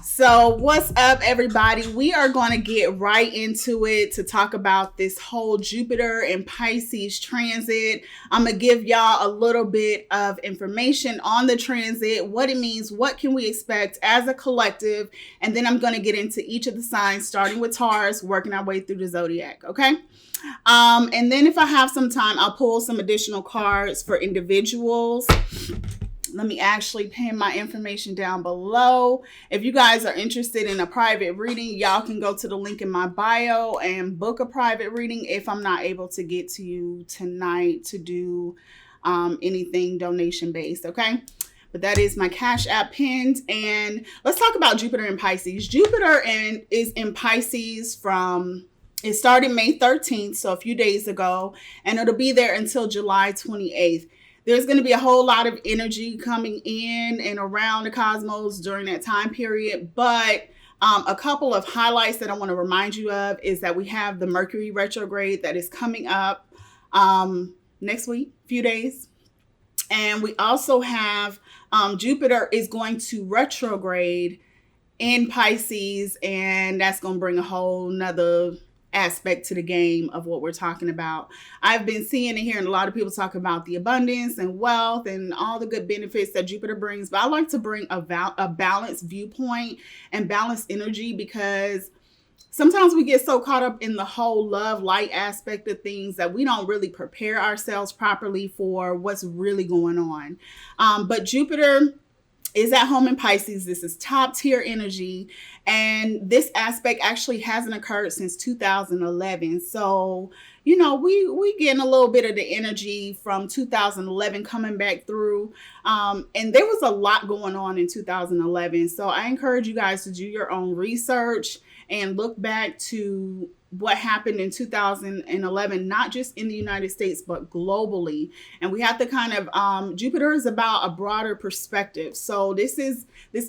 So what's up, everybody? We are going to get right into it to talk about this whole Jupiter and Pisces transit. I'm going to give y'all a little bit of information on the transit, what it means, what can we expect as a collective, and then I'm going to get into each of the signs, starting with Taurus, working our way through the zodiac, okay? And then if I have some time, I'll pull some additional cards for individuals. Let me actually pin my information down below. If you guys are interested in a private reading, y'all can go to the link in my bio and book a private reading if I'm not able to get to you tonight to do anything donation based, okay? But that is my Cash App pinned. And let's talk about Jupiter and Pisces. Jupiter is in Pisces it started May 13th, so a few days ago, and it'll be there until July 28th. There's going to be a whole lot of energy coming in and around the cosmos during that time period. But a couple of highlights that I want to remind you of is that we have the Mercury retrograde that is coming up next week, few days. And we also have Jupiter is going to retrograde in Pisces, and that's going to bring a whole nother aspect to the game of what we're talking about. I've been seeing and hearing a lot of people talk about the abundance and wealth and all the good benefits that Jupiter brings, but I like to bring a balanced viewpoint and balanced energy, because sometimes we get so caught up in the whole love light aspect of things that we don't really prepare ourselves properly for what's really going on. But Jupiter is at home in Pisces. This is top tier energy. And this aspect actually hasn't occurred since 2011. So, you know, we getting a little bit of the energy from 2011 coming back through. And there was a lot going on in 2011. So I encourage you guys to do your own research and look back to what happened in 2011, not just in the United States, but globally. And we have to kind of, Jupiter is about a broader perspective. So this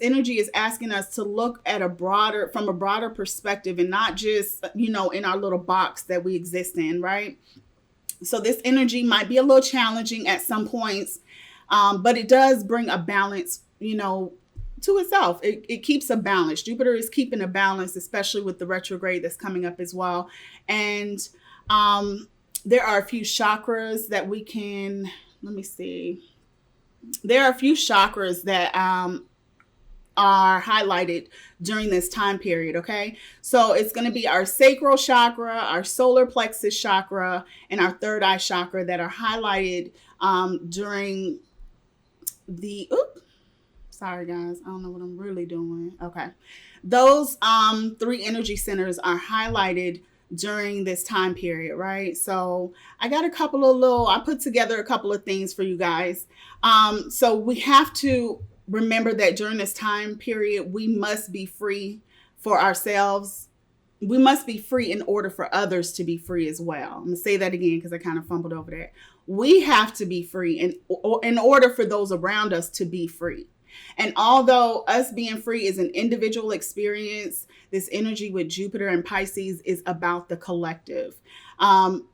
energy is asking us to look at from a broader perspective, and not just, you know, in our little box that we exist in, right? So this energy might be a little challenging at some points, but it does bring a balance, you know, to itself. It keeps a balance. Jupiter is keeping a balance, especially with the retrograde that's coming up as well. And there are a few chakras that we can, let me see. There are a few chakras that are highlighted during this time period, okay? So it's going to be our sacral chakra, our solar plexus chakra, and our third eye chakra that are highlighted during the, sorry guys, I don't know what I'm really doing. Okay. Those three energy centers are highlighted during this time period, right? So I got I put together a couple of things for you guys. So we have to remember that during this time period, we must be free for ourselves. We must be free in order for others to be free as well. I'm going to say that again because I kind of fumbled over that. We have to be free in order for those around us to be free. And although us being free is an individual experience, this energy with Jupiter and Pisces is about the collective.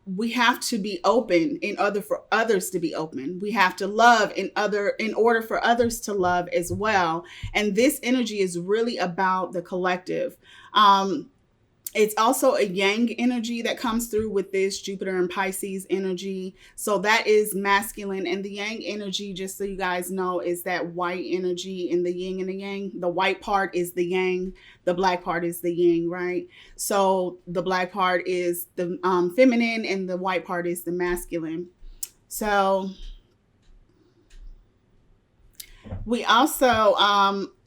We have to be open in order for others to be open. We have to love in order for others to love as well. And this energy is really about the collective. It's also a yang energy that comes through with this Jupiter and Pisces energy. So that is masculine. And the yang energy, just so you guys know, is that white energy in the yin and the yang. The white part is the yang. The black part is the yin, right? So the black part is the feminine and the white part is the masculine. So we also,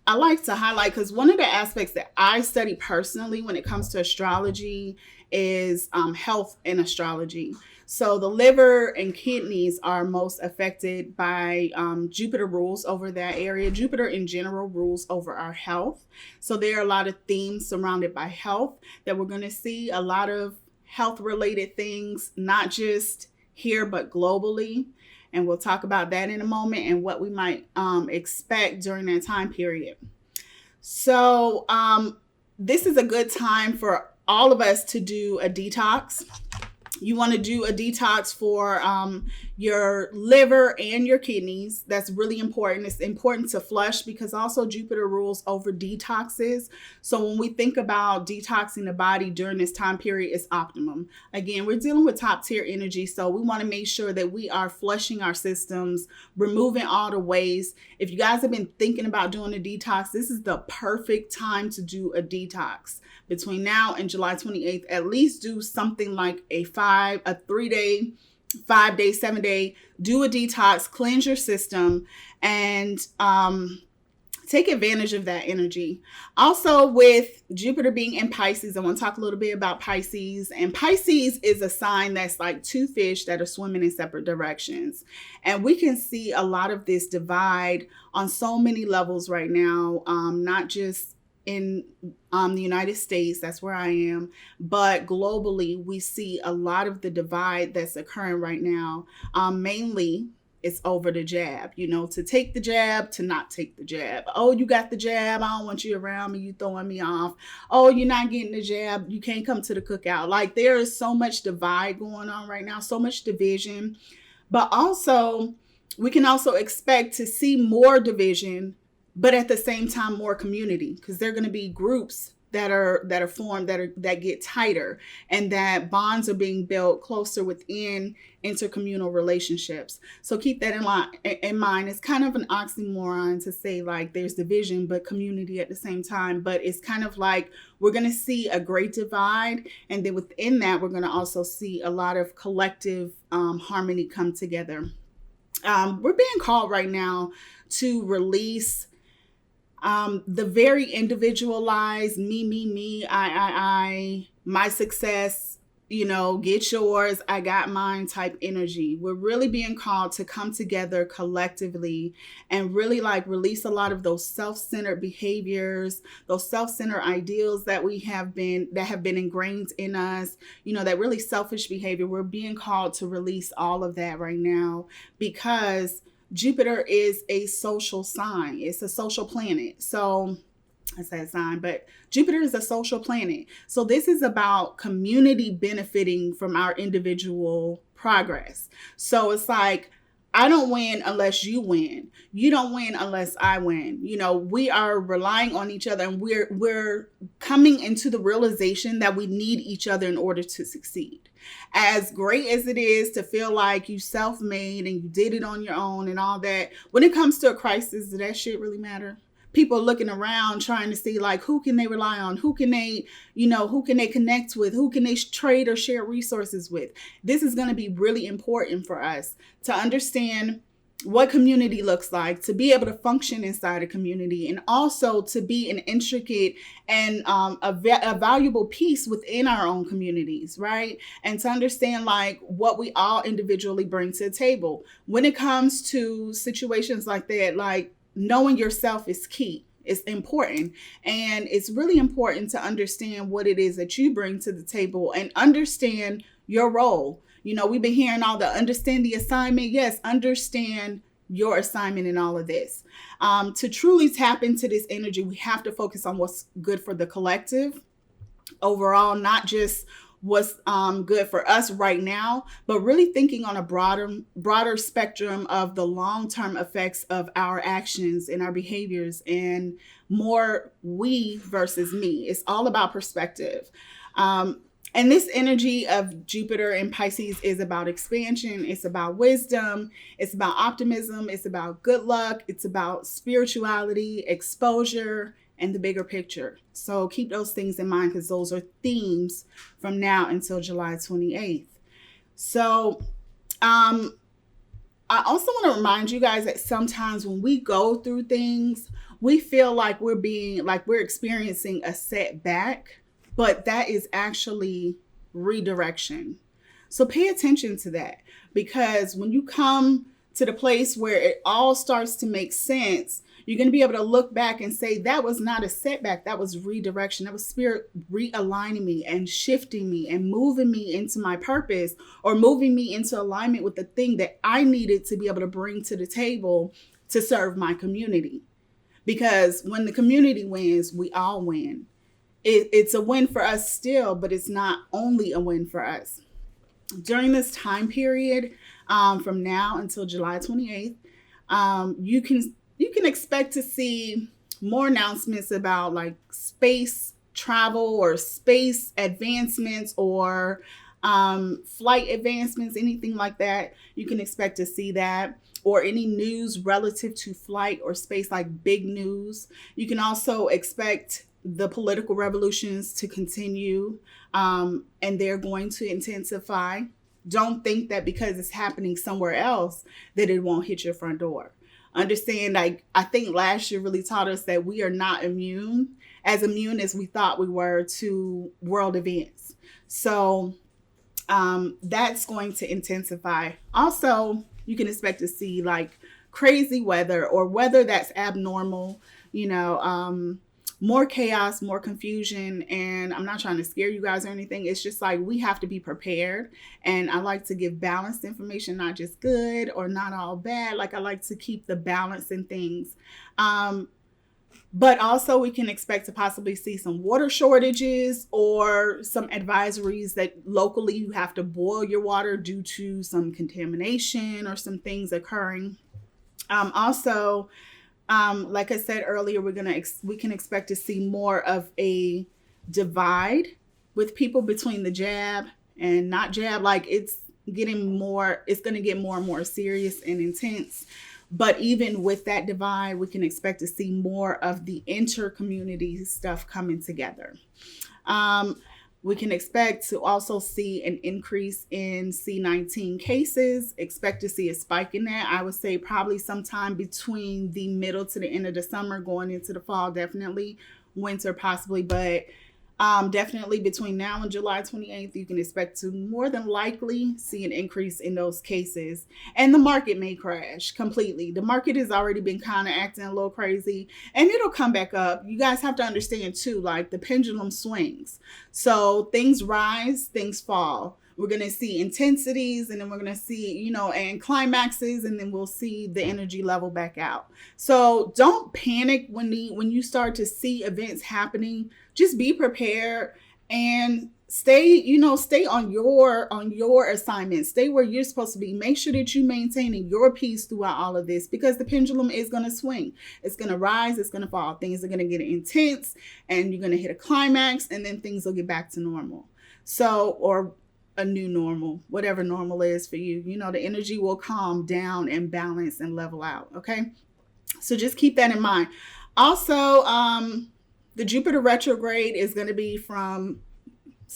I like to highlight, because one of the aspects that I study personally when it comes to astrology is health and astrology. So the liver and kidneys are most affected by Jupiter rules over that area. Jupiter in general rules over our health. So there are a lot of themes surrounded by health that we're going to see. A lot of health related things, not just here, but globally. And we'll talk about that in a moment and what we might expect during that time period. So this is a good time for all of us to do a detox. You want to do a detox for your liver and your kidneys. That's really important. It's important to flush because also Jupiter rules over detoxes. So when we think about detoxing the body during this time period, it's optimum. Again, we're dealing with top tier energy, so we want to make sure that we are flushing our systems, removing all the waste. If you guys have been thinking about doing a detox, this is the perfect time to do a detox. Between now and July 28th, at least do something like a 3-day, 5-day, 7-day, do a detox, cleanse your system, and take advantage of that energy. Also, with Jupiter being in Pisces, I want to talk a little bit about Pisces. And Pisces is a sign that's like two fish that are swimming in separate directions. And we can see a lot of this divide on so many levels right now, not just in the United States, that's where I am, but globally, we see a lot of the divide that's occurring right now. Mainly, it's over the jab, to take the jab, to not take the jab. Oh, you got the jab, I don't want you around me, you throwing me off. Oh, you're not getting the jab, you can't come to the cookout. Like, there is so much divide going on right now, so much division. But also, we can also expect to see more division, but at the same time, more community, because there are going to be groups that are formed that get tighter, and that bonds are being built closer within intercommunal relationships. So keep that in mind. It's kind of an oxymoron to say like there's division but community at the same time, but it's kind of like we're going to see a great divide, and then within that we're going to also see a lot of collective harmony come together. We're being called right now to release the very individualized me, I, my success, get yours, I got mine type energy. We're really being called to come together collectively and really like release a lot of those self-centered behaviors, those self-centered ideals that have been ingrained in us, that really selfish behavior. We're being called to release all of that right now because Jupiter is a social sign. It's a social planet. So I said sign, but Jupiter is a social planet. So this is about community benefiting from our individual progress. So it's like, I don't win unless you win. You don't win unless I win. We are relying on each other, and we're coming into the realization that we need each other in order to succeed. As great as it is to feel like you self-made and you did it on your own and all that, when it comes to a crisis, does that shit really matter? People looking around trying to see like who can they rely on, who can they connect with, who can they trade or share resources with. This is going to be really important for us to understand what community looks like, to be able to function inside a community, and also to be an intricate and a valuable piece within our own communities, right? And to understand like what we all individually bring to the table. When it comes to situations like that, like knowing yourself is key. It's important. And it's really important to understand what it is that you bring to the table and understand your role. We've been hearing all the understand the assignment. Yes, understand your assignment in all of this. To truly tap into this energy, we have to focus on what's good for the collective overall, not just what's good for us right now, but really thinking on a broader spectrum of the long-term effects of our actions and our behaviors, and more we versus me. It's all about perspective. And this energy of Jupiter in Pisces is about expansion. It's about wisdom. It's about optimism. It's about good luck. It's about spirituality, exposure, and the bigger picture. So keep those things in mind, because those are themes from now until July 28th. So I also want to remind you guys that sometimes when we go through things, we feel like we're experiencing a setback, but that is actually redirection. So pay attention to that, because when you come to the place where it all starts to make sense, you're going to be able to look back and say, that was not a setback. That was redirection. That was spirit realigning me and shifting me and moving me into my purpose, or moving me into alignment with the thing that I needed to be able to bring to the table to serve my community. Because when the community wins, we all win. It's a win for us still, but it's not only a win for us. During this time period, from now until July 28th. You can expect to see more announcements about like space travel or space advancements or flight advancements, anything like that. You can expect to see that, or any news relative to flight or space, like big news. You can also expect the political revolutions to continue, and they're going to intensify. Don't think that because it's happening somewhere else that it won't hit your front door. Understand, like, I think last year really taught us that we are not immune as we thought we were to world events. So that's going to intensify. Also, you can expect to see like crazy weather or weather that's abnormal, more chaos, more confusion. And I'm not trying to scare you guys or anything. It's just like we have to be prepared. And I like to give balanced information, not just good or not all bad. Like I like to keep the balance in things. But also we can expect to possibly see some water shortages or some advisories that locally you have to boil your water due to some contamination or some things occurring. Also, like I said earlier, we can expect to see more of a divide with people between the jab and not jab. Like it's going to get more and more serious and intense. But even with that divide, we can expect to see more of the inter-community stuff coming together. We can expect to also see an increase in C19 cases, expect to see a spike in that. I would say probably sometime between the middle to the end of the summer, going into the fall, definitely winter possibly, but definitely between now and July 28th, you can expect to more than likely see an increase in those cases. And the market may crash completely. The market has already been kind of acting a little crazy and it'll come back up. You guys have to understand too, like the pendulum swings. So things rise, things fall. We're going to see intensities and then we're going to see, and climaxes, and then we'll see the energy level back out. So don't panic when you start to see events happening. Just be prepared and stay on your assignment. Stay where you're supposed to be. Make sure that you're maintaining your peace throughout all of this, because the pendulum is going to swing. It's going to rise. It's going to fall. Things are going to get intense and you're going to hit a climax and then things will get back to normal. Or a new normal, whatever normal is for you. The energy will calm down and balance and level out. Okay. So just keep that in mind. Also, the Jupiter retrograde is going to be from,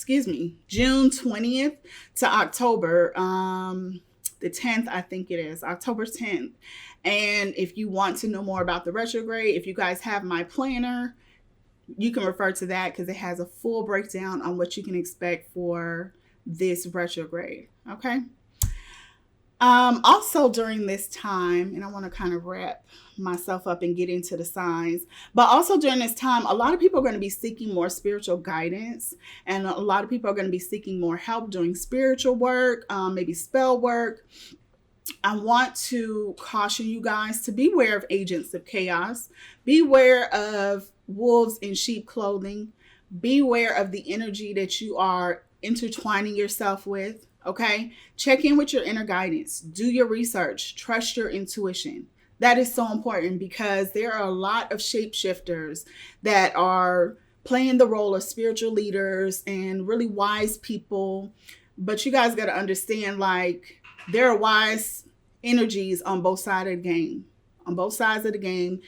June 20th to October, the 10th, I think it is, October 10th. And if you want to know more about the retrograde, if you guys have my planner, you can refer to that because it has a full breakdown on what you can expect for this retrograde. Okay. Also during this time, and I want to kind of wrap myself up and get into the signs, but also during this time, a lot of people are going to be seeking more spiritual guidance, and a lot of people are going to be seeking more help doing spiritual work, maybe spell work. I want to caution you guys to beware of agents of chaos, beware of wolves in sheep clothing, beware of the energy that you are intertwining yourself with. Okay. Check in with your inner guidance, do your research, trust your intuition. That is so important because there are a lot of shapeshifters that are playing the role of spiritual leaders and really wise people. But you guys got to understand, like, there are wise energies on both sides of the game. On both sides of the game,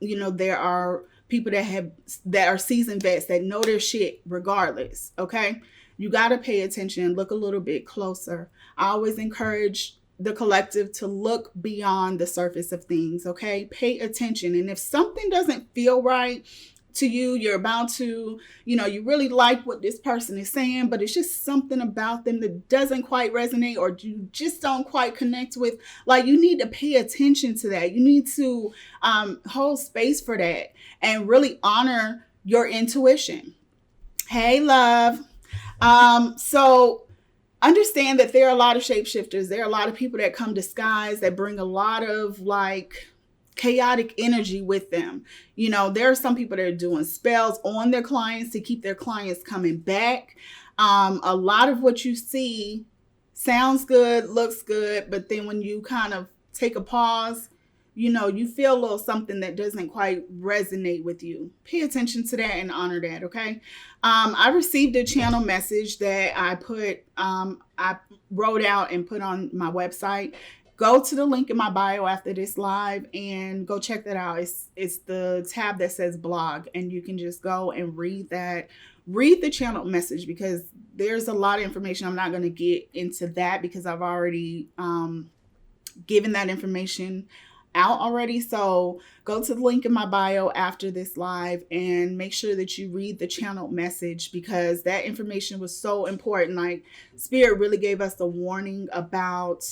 there are people that are seasoned vets that know their shit regardless. Okay. You got to pay attention and look a little bit closer. I always encourage the collective to look beyond the surface of things. Okay. Pay attention. And if something doesn't feel right to you, you're about to, you really like what this person is saying, but it's just something about them that doesn't quite resonate, or you just don't quite connect with, like, you need to pay attention to that. You need to hold space for that and really honor your intuition. Hey, love. So understand that there are a lot of shapeshifters. There are a lot of people that come disguised that bring a lot of like chaotic energy with them. There are some people that are doing spells on their clients to keep their clients coming back. A lot of what you see sounds good, looks good, but then when you kind of take a pause, you know, you feel a little something that doesn't quite resonate with you. Pay attention to that and honor that, okay? I received a channel message that I wrote out and put on my website. Go to the link in my bio after this live and go check that out. It's the tab that says blog, and you can just go and read that. Read the channel message, because there's a lot of information. I'm not going to get into that because I've already given that information out already. So go to the link in my bio after this live and make sure that you read the channel message, because that information was so important. Like, Spirit really gave us a warning about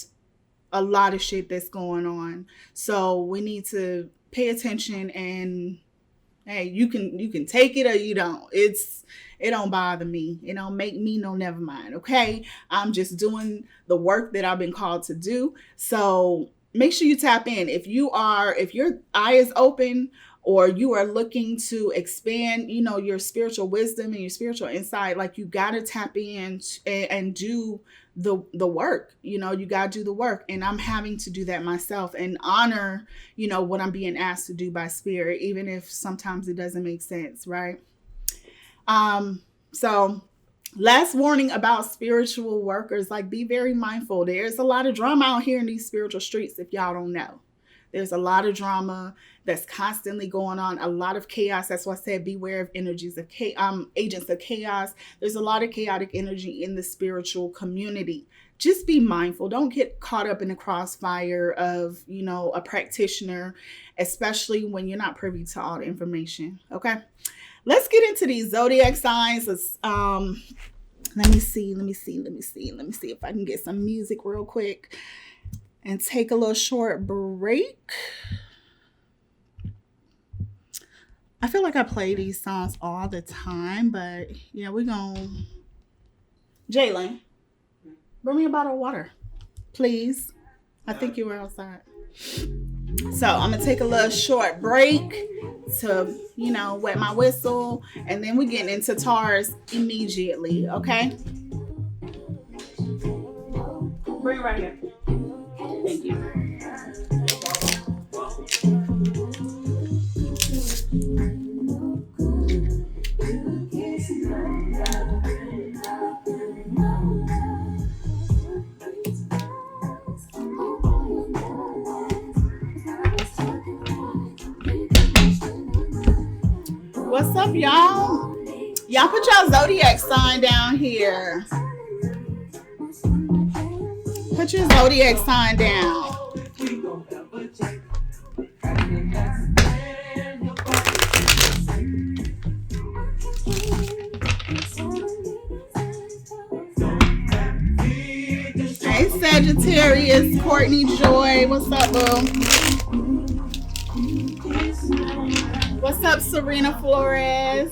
a lot of shit that's going on. So we need to pay attention, and hey, you can take it or you don't. It don't bother me. It don't make me no never mind. Okay. I'm just doing the work that I've been called to do. So make sure you tap in. If your eye is open, or you are looking to expand, you know, your spiritual wisdom and your spiritual insight, like, you got to tap in and do the work. You know, you got to do the work. And I'm having to do that myself and honor, you know, what I'm being asked to do by Spirit, even if sometimes it doesn't make sense, right? So last warning about spiritual workers, like, be very mindful. There's a lot of drama out here in these spiritual streets, if y'all don't know. There's a lot of drama that's constantly going on, a lot of chaos. That's why I said beware of energies of agents of chaos. There's a lot of chaotic energy in the spiritual community. Just be mindful. Don't get caught up in the crossfire of, you know, a practitioner, especially when you're not privy to all the information. Okay, let's get into these zodiac signs. Let's let me see if I can get some music real quick and take a little short break. I feel like I play these songs all the time, but yeah, we're gonna... Jalen, bring me a bottle of water, please. I think you were outside. So I'm gonna take a little short break to, you know, wet my whistle, and then we're getting into Taurus immediately, okay? Bring it right here. Thank you. What's up, y'all? Y'all put y'all zodiac sign down here. Put your zodiac sign down. Hey, Sagittarius, Courtney Joy. What's up, boo? What's up, Serena Flores?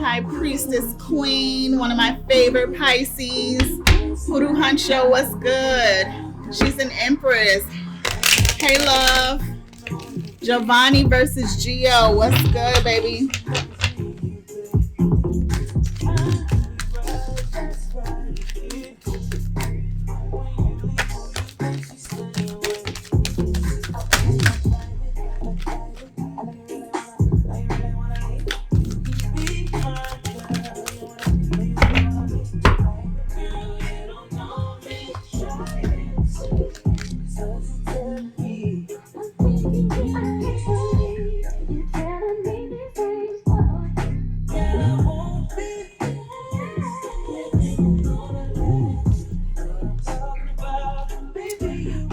High Priestess Queen, one of my favorite Pisces. Hoodoo Huncho, what's good? She's an Empress. Hey, love. Giovanni versus Gio, what's good, baby?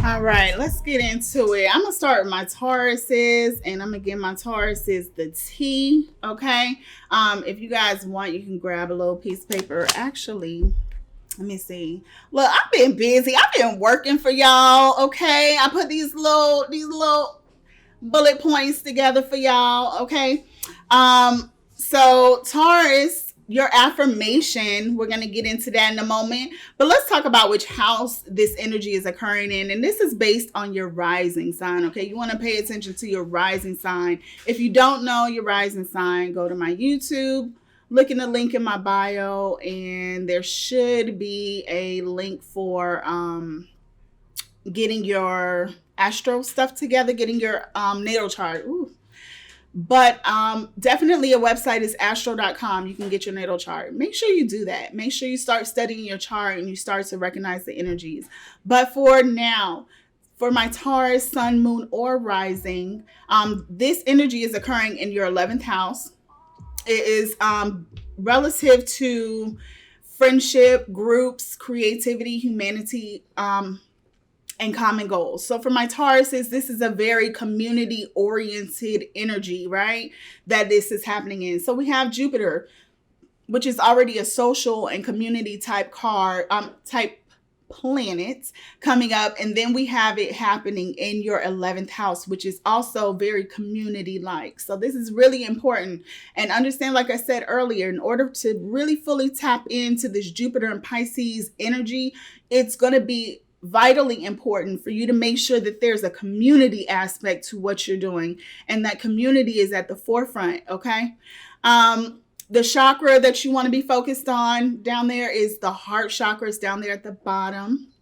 All right, let's get into it. I'm gonna start with my Tauruses, and I'm gonna give my Tauruses the tea. Okay. If you guys want, you can grab a little piece of paper. Actually, let me see. Look, I've been busy. I've been working for y'all. Okay. I put these little bullet points together for y'all. Okay. So Taurus, your affirmation, we're going to get into that in a moment, but let's talk about which house this energy is occurring in. And this is based on your rising sign. Okay. You want to pay attention to your rising sign. If you don't know your rising sign, go to my YouTube, look in the link in my bio, and there should be a link for getting your astro stuff together, getting your natal chart. Ooh. But definitely a website is astro.com. You can get your natal chart. Make sure you do that. Make sure you start studying your chart and you start to recognize the energies. But for now, for my Taurus, sun, moon, or rising, this energy is occurring in your 11th house. It is relative to friendship, groups, creativity, humanity, and common goals. So for my Tauruses, this is a very community-oriented energy, right? That this is happening in. So we have Jupiter, which is already a social and community type planet coming up, and then we have it happening in your 11th house, which is also very community-like. So this is really important. And understand, like I said earlier, in order to really fully tap into this Jupiter and Pisces energy, it's going to be vitally important for you to make sure that there's a community aspect to what you're doing, and that community is at the forefront. Okay. The chakra that you want to be focused on down there is the heart chakra. It's down there at the bottom.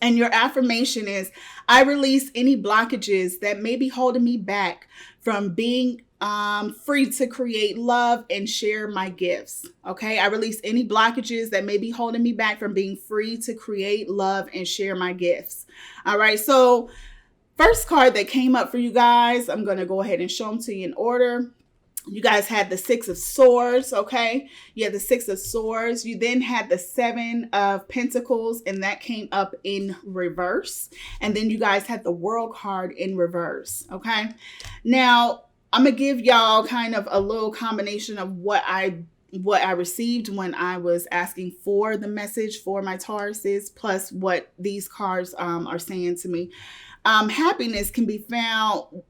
And your affirmation is, I release any blockages that may be holding me back from being free to create love and share my gifts. Okay. I release any blockages that may be holding me back from being free to create love and share my gifts. All right. So first card that came up for you guys, I'm going to go ahead and show them to you in order. You guys had the Six of Swords, okay? You had the Six of Swords. You then had the Seven of Pentacles, and that came up in reverse. And then you guys had the World card in reverse, okay? Now, I'm going to give y'all kind of a little combination of what I received when I was asking for the message for my Tauruses, plus what these cards are saying to me. Happiness can be found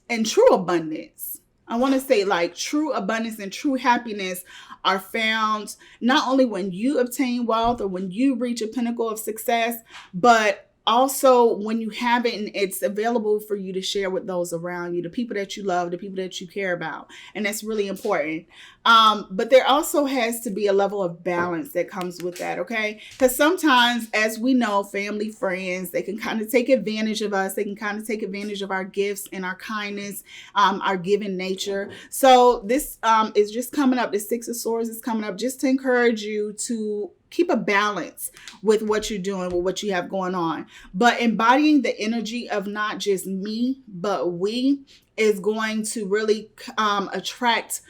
in true abundance. I want to say, like, true abundance and true happiness are found not only when you obtain wealth or when you reach a pinnacle of success, but also when you have it and it's available for you to share with those around you, the people that you love, the people that you care about. And that's really important. But there also has to be a level of balance that comes with that, okay? Because sometimes, as we know, family, friends, they can kind of take advantage of us. They can kind of take advantage of our gifts and our kindness, our giving nature. So this is just coming up. The Six of Swords is coming up just to encourage you to keep a balance with what you're doing, with what you have going on. But embodying the energy of not just me, but we is going to really attract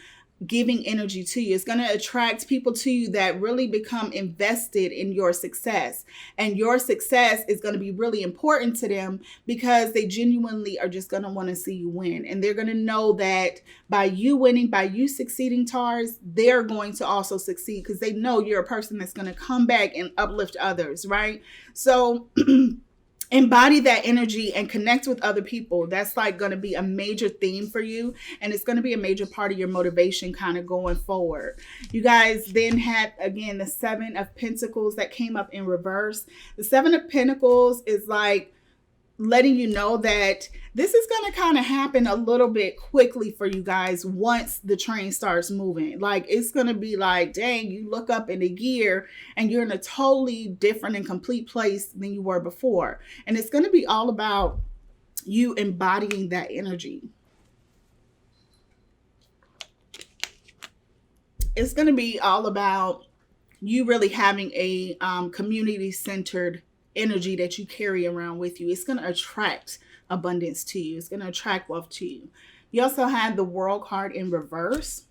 giving energy to you. It's going to attract people to you that really become invested in your success. And your success is going to be really important to them because they genuinely are just going to want to see you win. And they're going to know that by you winning, by you succeeding, Taurus, they're going to also succeed because they know you're a person that's going to come back and uplift others, right? So embody that energy and connect with other people. That's like going to be a major theme for you. And it's going to be a major part of your motivation kind of going forward. You guys then had, again, the Seven of Pentacles that came up in reverse. The Seven of Pentacles is like letting you know that this is going to kind of happen a little bit quickly for you guys once the train starts moving. Like, it's going to be like, dang, you look up in a year and you're in a totally different and complete place than you were before. And it's going to be all about you embodying that energy. It's going to be all about you really having a community-centered energy that you carry around with you. It's going to attract abundance to you. It's going to attract wealth to you. You also had the World card in reverse.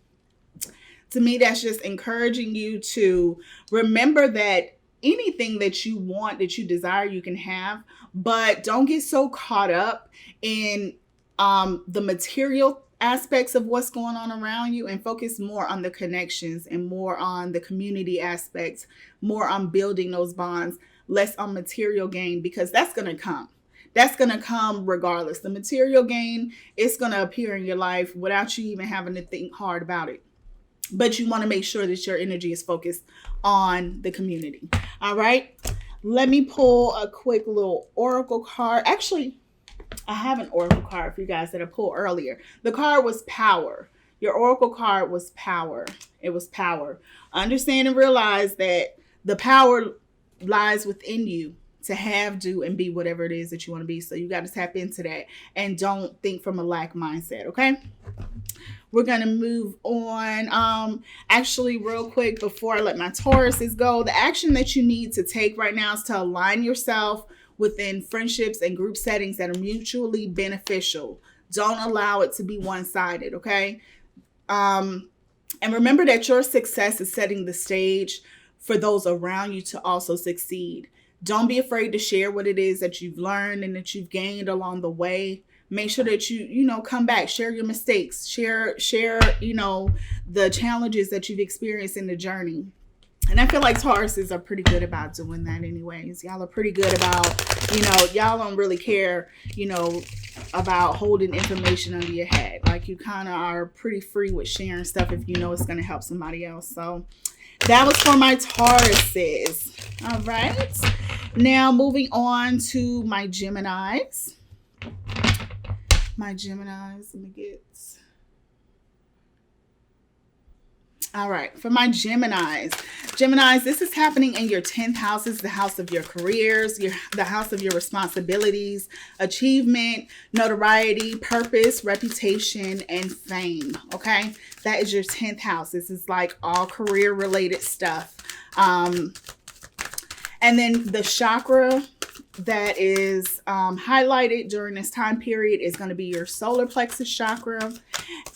To me, that's just encouraging you to remember that anything that you want, that you desire, you can have, but don't get so caught up in the material aspects of what's going on around you, and focus more on the connections and more on the community aspects, more on building those bonds, less on material gain, because that's going to come. That's going to come regardless. The material gain is going to appear in your life without you even having to think hard about it. But you want to make sure that your energy is focused on the community. All right. Let me pull a quick little oracle card. Actually, I have an oracle card for you guys that I pulled earlier. The card was Power. Your oracle card was Power. It was power. Understand and realize that the power lies within you to have, do, and be whatever it is that you want to be. So you got to tap into that and don't think from a lack mindset, okay? We're going to move on. Actually, real quick, before I let my Tauruses go, the action that you need to take right now is to align yourself within friendships and group settings that are mutually beneficial. Don't allow it to be one-sided, okay? And remember that your success is setting the stage for those around you to also succeed. Don't be afraid to share what it is that you've learned and that you've gained along the way. Make sure that you come back, share your mistakes, share, the challenges that you've experienced in the journey. And I feel like Tauruses are pretty good about doing that anyways. Y'all are pretty good about, y'all don't really care, about holding information under your head. Like, you kind of are pretty free with sharing stuff if you know it's going to help somebody else. So that was for my Tauruses. All right. Now moving on to my Geminis. Let me get... All right, for my Geminis, this is happening in your 10th house. Is the house of your careers, the house of your responsibilities, achievement, notoriety, purpose, reputation, and fame. Okay, that is your 10th house. This is like all career related stuff. And then the chakra that is highlighted during this time period is going to be your solar plexus chakra.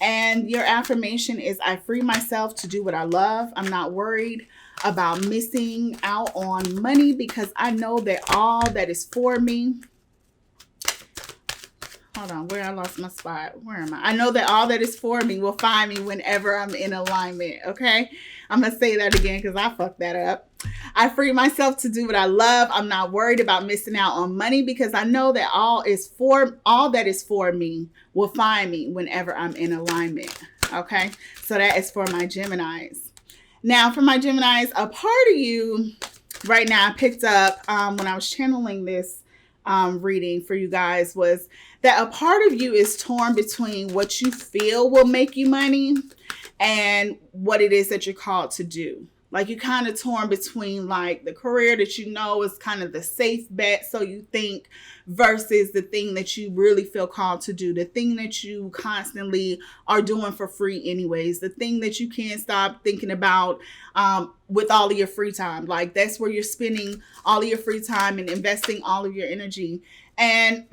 And your affirmation is, I free myself to do what I love. I'm not worried about missing out on money because I know that all that is for me. Hold on, where I lost my spot. Where am I? I know that all that is for me will find me whenever I'm in alignment. Okay, I'm going to say that again because I fucked that up. I free myself to do what I love. I'm not worried about missing out on money because I know that all that is for me will find me whenever I'm in alignment. Okay, so that is for my Geminis. Now for my Geminis, a part of you right now I picked up when I was channeling this reading for you guys was that a part of you is torn between what you feel will make you money and what it is that you're called to do. Like, you're kind of torn between like the career that you know is kind of the safe bet, so you think, versus the thing that you really feel called to do, the thing that you constantly are doing for free anyways, the thing that you can't stop thinking about with all of your free time. Like, that's where you're spending all of your free time and investing all of your energy. And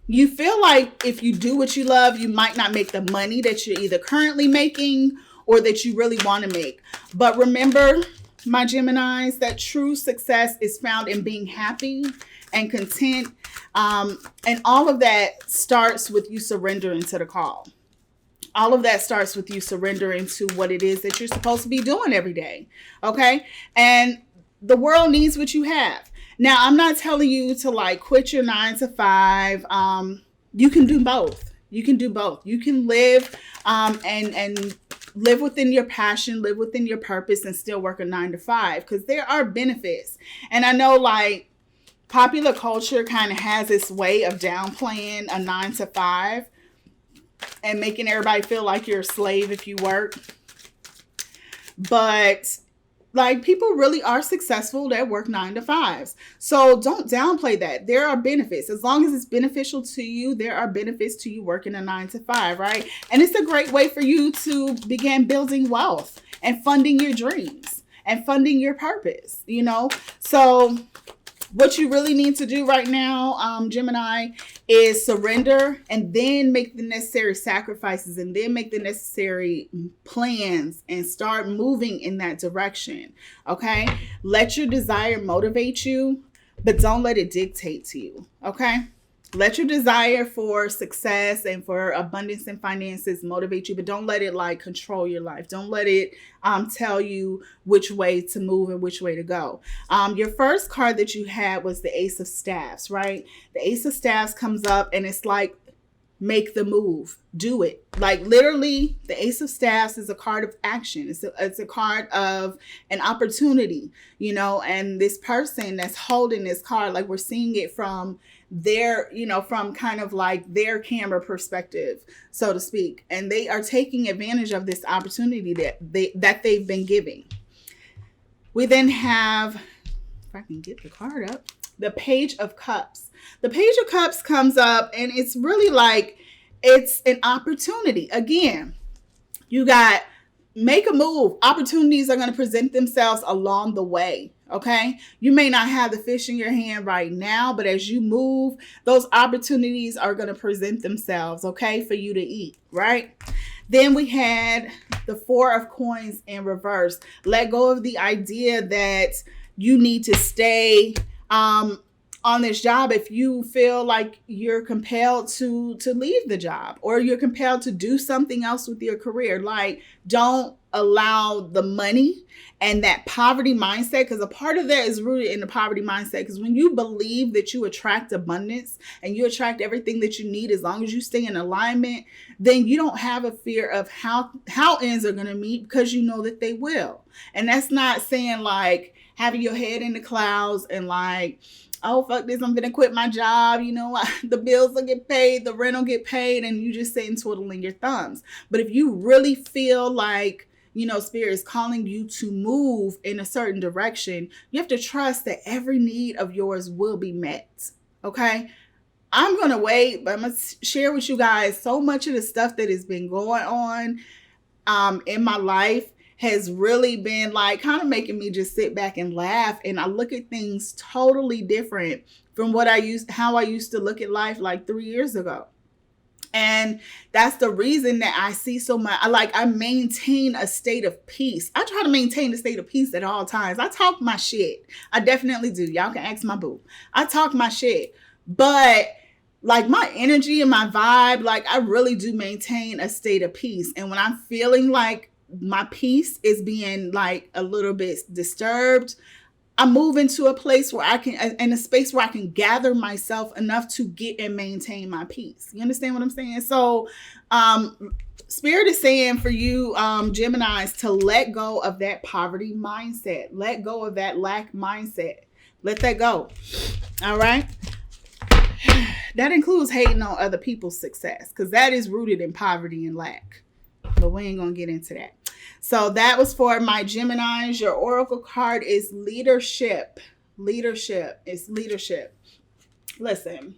you feel like if you do what you love, you might not make the money that you're either currently making or that you really want to make. But remember, my Geminis, that true success is found in being happy and content. And all of that starts with you surrendering to the call. All of that starts with you surrendering to what it is that you're supposed to be doing every day. Okay? And the world needs what you have. Now, I'm not telling you to like quit your 9 to 5. You can do both. You can do both. You can live and live within your passion, live within your purpose, and still work a 9 to 5, because there are benefits. And I know like popular culture kind of has this way of downplaying a 9 to 5 and making everybody feel like you're a slave if you work. But like, people really are successful that work 9 to 5s. So don't downplay that. There are benefits. As long as it's beneficial to you, there are benefits to you working a 9 to 5, right? And it's a great way for you to begin building wealth and funding your dreams and funding your purpose, you know? So what you really need to do right now, Gemini, is surrender and then make the necessary sacrifices and then make the necessary plans and start moving in that direction. Okay? Let your desire motivate you, but don't let it dictate to you. Okay? Let your desire for success and for abundance and finances motivate you, but don't let it like control your life. Don't let it tell you which way to move and which way to go. Your first card that you had was the Ace of Staffs, right? The Ace of Staffs comes up and it's like, make the move, do it. Like, literally, the Ace of Staffs is a card of action. It's a card of an opportunity, you know, and this person that's holding this card, like, we're seeing it from their, from kind of like their camera perspective, so to speak. And they are taking advantage of this opportunity that they've been giving. We then have, if I can get the card up, the Page of Cups. The Page of Cups comes up, and it's really like, it's an opportunity. Again, you got make a move. Opportunities are going to present themselves along the way. Okay. You may not have the fish in your hand right now, but as you move, those opportunities are going to present themselves. Okay. For you to eat. Right. Then we had the Four of Coins in reverse. Let go of the idea that you need to stay, on this job if you feel like you're compelled to leave the job, or you're compelled to do something else with your career. Like, don't allow the money and that poverty mindset, because a part of that is rooted in the poverty mindset. Because when you believe that you attract abundance and you attract everything that you need, as long as you stay in alignment, then you don't have a fear of how ends are going to meet, because you know that they will. And that's not saying like having your head in the clouds and like, oh, fuck this, I'm gonna quit my job. The bills will get paid, the rent will get paid, and you just sitting twiddling your thumbs. But if you really feel like, Spirit is calling you to move in a certain direction, you have to trust that every need of yours will be met. Okay. I'm going to wait, but I'm going to share with you guys so much of the stuff that has been going on in my life has really been like kind of making me just sit back and laugh. And I look at things totally different from how I used to look at life like 3 years ago. And that's the reason that I see so much. I maintain a state of peace. I try to maintain a state of peace at all times. I talk my shit. I definitely do. Y'all can ask my boo. I talk my shit, but like my energy and my vibe, like I really do maintain a state of peace. And when I'm feeling like my peace is being like a little bit disturbed, I move into a place where in a space where I can gather myself enough to get and maintain my peace. You understand what I'm saying? So, Spirit is saying for you, Geminis, to let go of that poverty mindset. Let go of that lack mindset. Let that go. All right. That includes hating on other people's success, because that is rooted in poverty and lack. But we ain't going to get into that. So that was for my Geminis. Your oracle card is leadership. Leadership is leadership. Listen,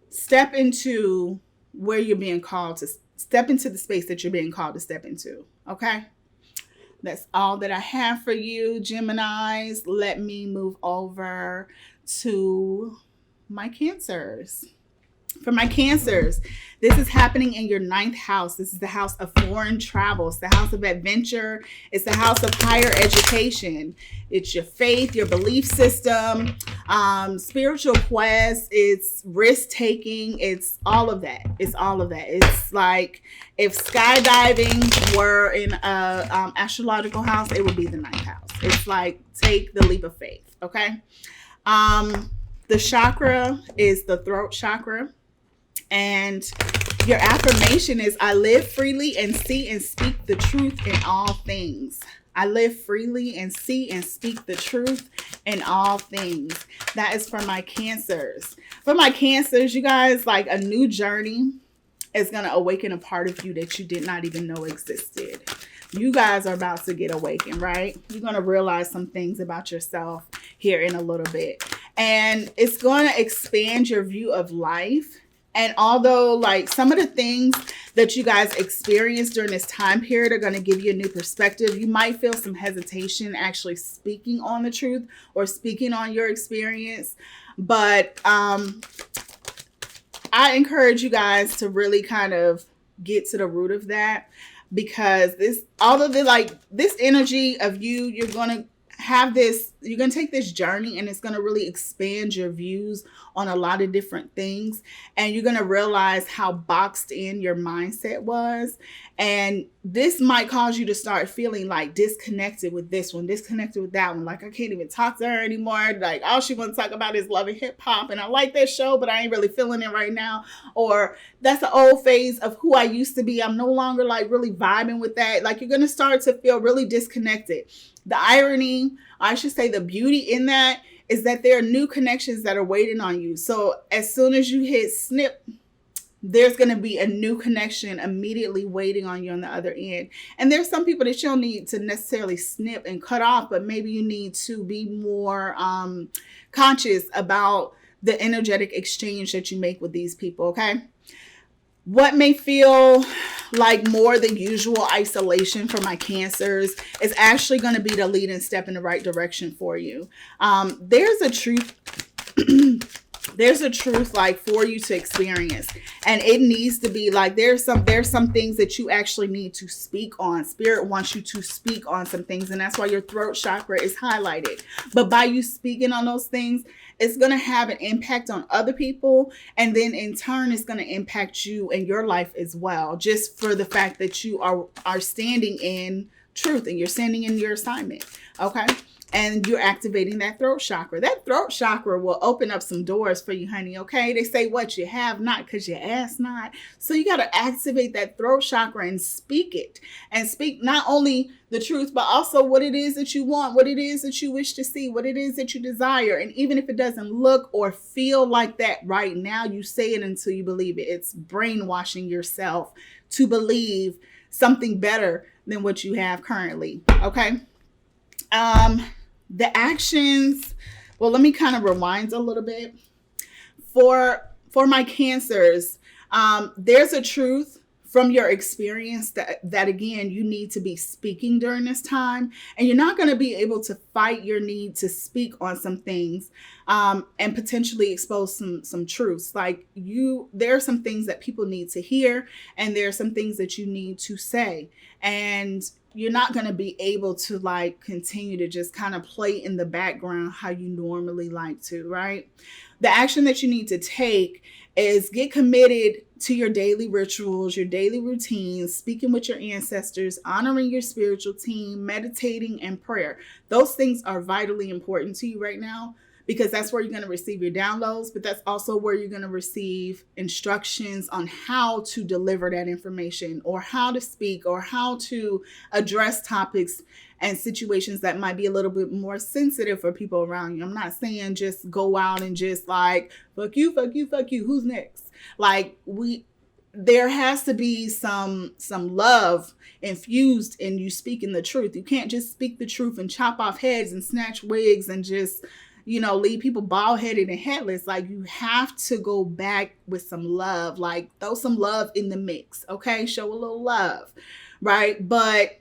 step into where you're being called to step into the space that you're being called to step into. Okay. That's all that I have for you, Geminis. Let me move over to my Cancers. For my Cancers, this is happening in your 9th house. This is the house of foreign travel. It's the house of adventure. It's the house of higher education. It's your faith, your belief system, spiritual quests. It's risk taking. It's all of that. It's all of that. It's like if skydiving were in a astrological house, it would be the 9th house. It's like take the leap of faith. Okay. The chakra is the throat chakra. And your affirmation is, I live freely and see and speak the truth in all things. I live freely and see and speak the truth in all things. That is for my Cancers. For my Cancers, you guys, like a new journey is going to awaken a part of you that you did not even know existed. You guys are about to get awakened, right? You're going to realize some things about yourself here in a little bit. And it's going to expand your view of life. And although like some of the things that you guys experience during this time period are going to give you a new perspective, you might feel some hesitation actually speaking on the truth or speaking on your experience. But I encourage you guys to really kind of get to the root of that, because this energy of you, you're going to take this journey, and it's going to really expand your views on a lot of different things. And you're going to realize how boxed in your mindset was. And this might cause you to start feeling like disconnected with this one, disconnected with that one. Like, I can't even talk to her anymore. Like, all she wants to talk about is love and hip hop. And I like that show, but I ain't really feeling it right now. Or that's the old phase of who I used to be. I'm no longer like really vibing with that. Like, you're going to start to feel really disconnected. The irony, I should say the beauty in that, is that there are new connections that are waiting on you. So as soon as you hit snip, there's going to be a new connection immediately waiting on you on the other end. And there's some people that you don't need to necessarily snip and cut off, but maybe you need to be more conscious about the energetic exchange that you make with these people, okay? What may feel like more than usual isolation for my Cancers is actually going to be the leading step in the right direction for you. There's a truth. There's a truth like for you to experience, and it needs to be like there's some things that you actually need to speak on. Spirit wants you to speak on some things, and that's why your throat chakra is highlighted. But by you speaking on those things, it's going to have an impact on other people, and then in turn it's going to impact you and your life as well, just for the fact that you are standing in truth and you're standing in your assignment, okay? And you're activating that throat chakra. That throat chakra will open up some doors for you, honey, okay? They say what you have not because you ask not. So you got to activate that throat chakra and speak it. And speak not only the truth, but also what it is that you want, what it is that you wish to see, what it is that you desire. And even if it doesn't look or feel like that right now, you say it until you believe it. It's brainwashing yourself to believe something better than what you have currently, okay? The actions, well, let me kind of rewind a little bit. For my Cancers, there's a truth from your experience that again, you need to be speaking during this time, and you're not going to be able to fight your need to speak on some things, and potentially expose some truths. Like there are some things that people need to hear, and there are some things that you need to say, and you're not going to be able to like continue to just kind of play in the background how you normally like to, right? The action that you need to take is get committed to your daily rituals, your daily routines, speaking with your ancestors, honoring your spiritual team, meditating, and prayer. Those things are vitally important to you right now, because that's where you're going to receive your downloads, but that's also where you're going to receive instructions on how to deliver that information, or how to speak, or how to address topics and situations that might be a little bit more sensitive for people around you. I'm not saying just go out and just like, fuck you, fuck you, fuck you, who's next? Like there has to be some love infused in you speaking the truth. You can't just speak the truth and chop off heads and snatch wigs and just, leave people bald-headed and headless. Like, you have to go back with some love, like throw some love in the mix, okay? Show a little love, right? But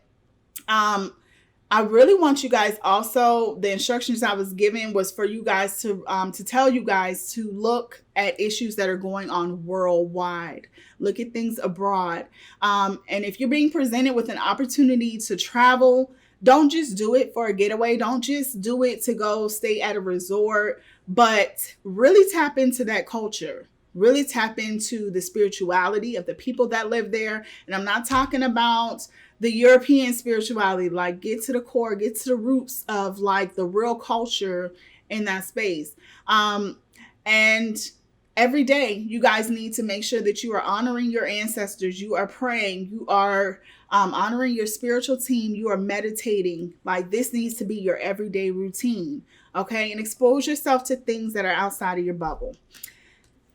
I really want you guys also, the instructions I was given was for you guys to tell you guys to look at issues that are going on worldwide. Look at things abroad. And if you're being presented with an opportunity to travel, don't just do it for a getaway. Don't just do it to go stay at a resort, but really tap into that culture. Really tap into the spirituality of the people that live there. And I'm not talking about the European spirituality, like get to the core, get to the roots of like the real culture in that space. And every day you guys need to make sure that you are honoring your ancestors. You are praying, you are honoring your spiritual team, you are meditating. Like, this needs to be your everyday routine. Okay. And expose yourself to things that are outside of your bubble.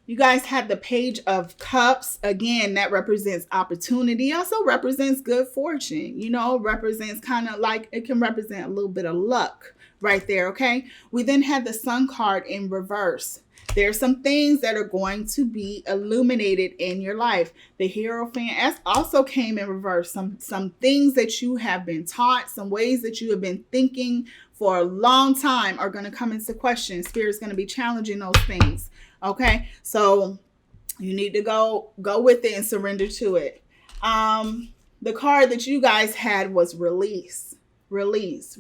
You guys had the Page of Cups. Again, that represents opportunity. Also represents good fortune. Represents kind of like, it can represent a little bit of luck right there, okay? We then had the Sun card in reverse. There's some things that are going to be illuminated in your life. The Hierophant also came in reverse. Some things that you have been taught, some ways that you have been thinking for a long time are going to come into question. Spirit's going to be challenging those things. Okay, so you need to go with it and surrender to it. The card that you guys had was release. Release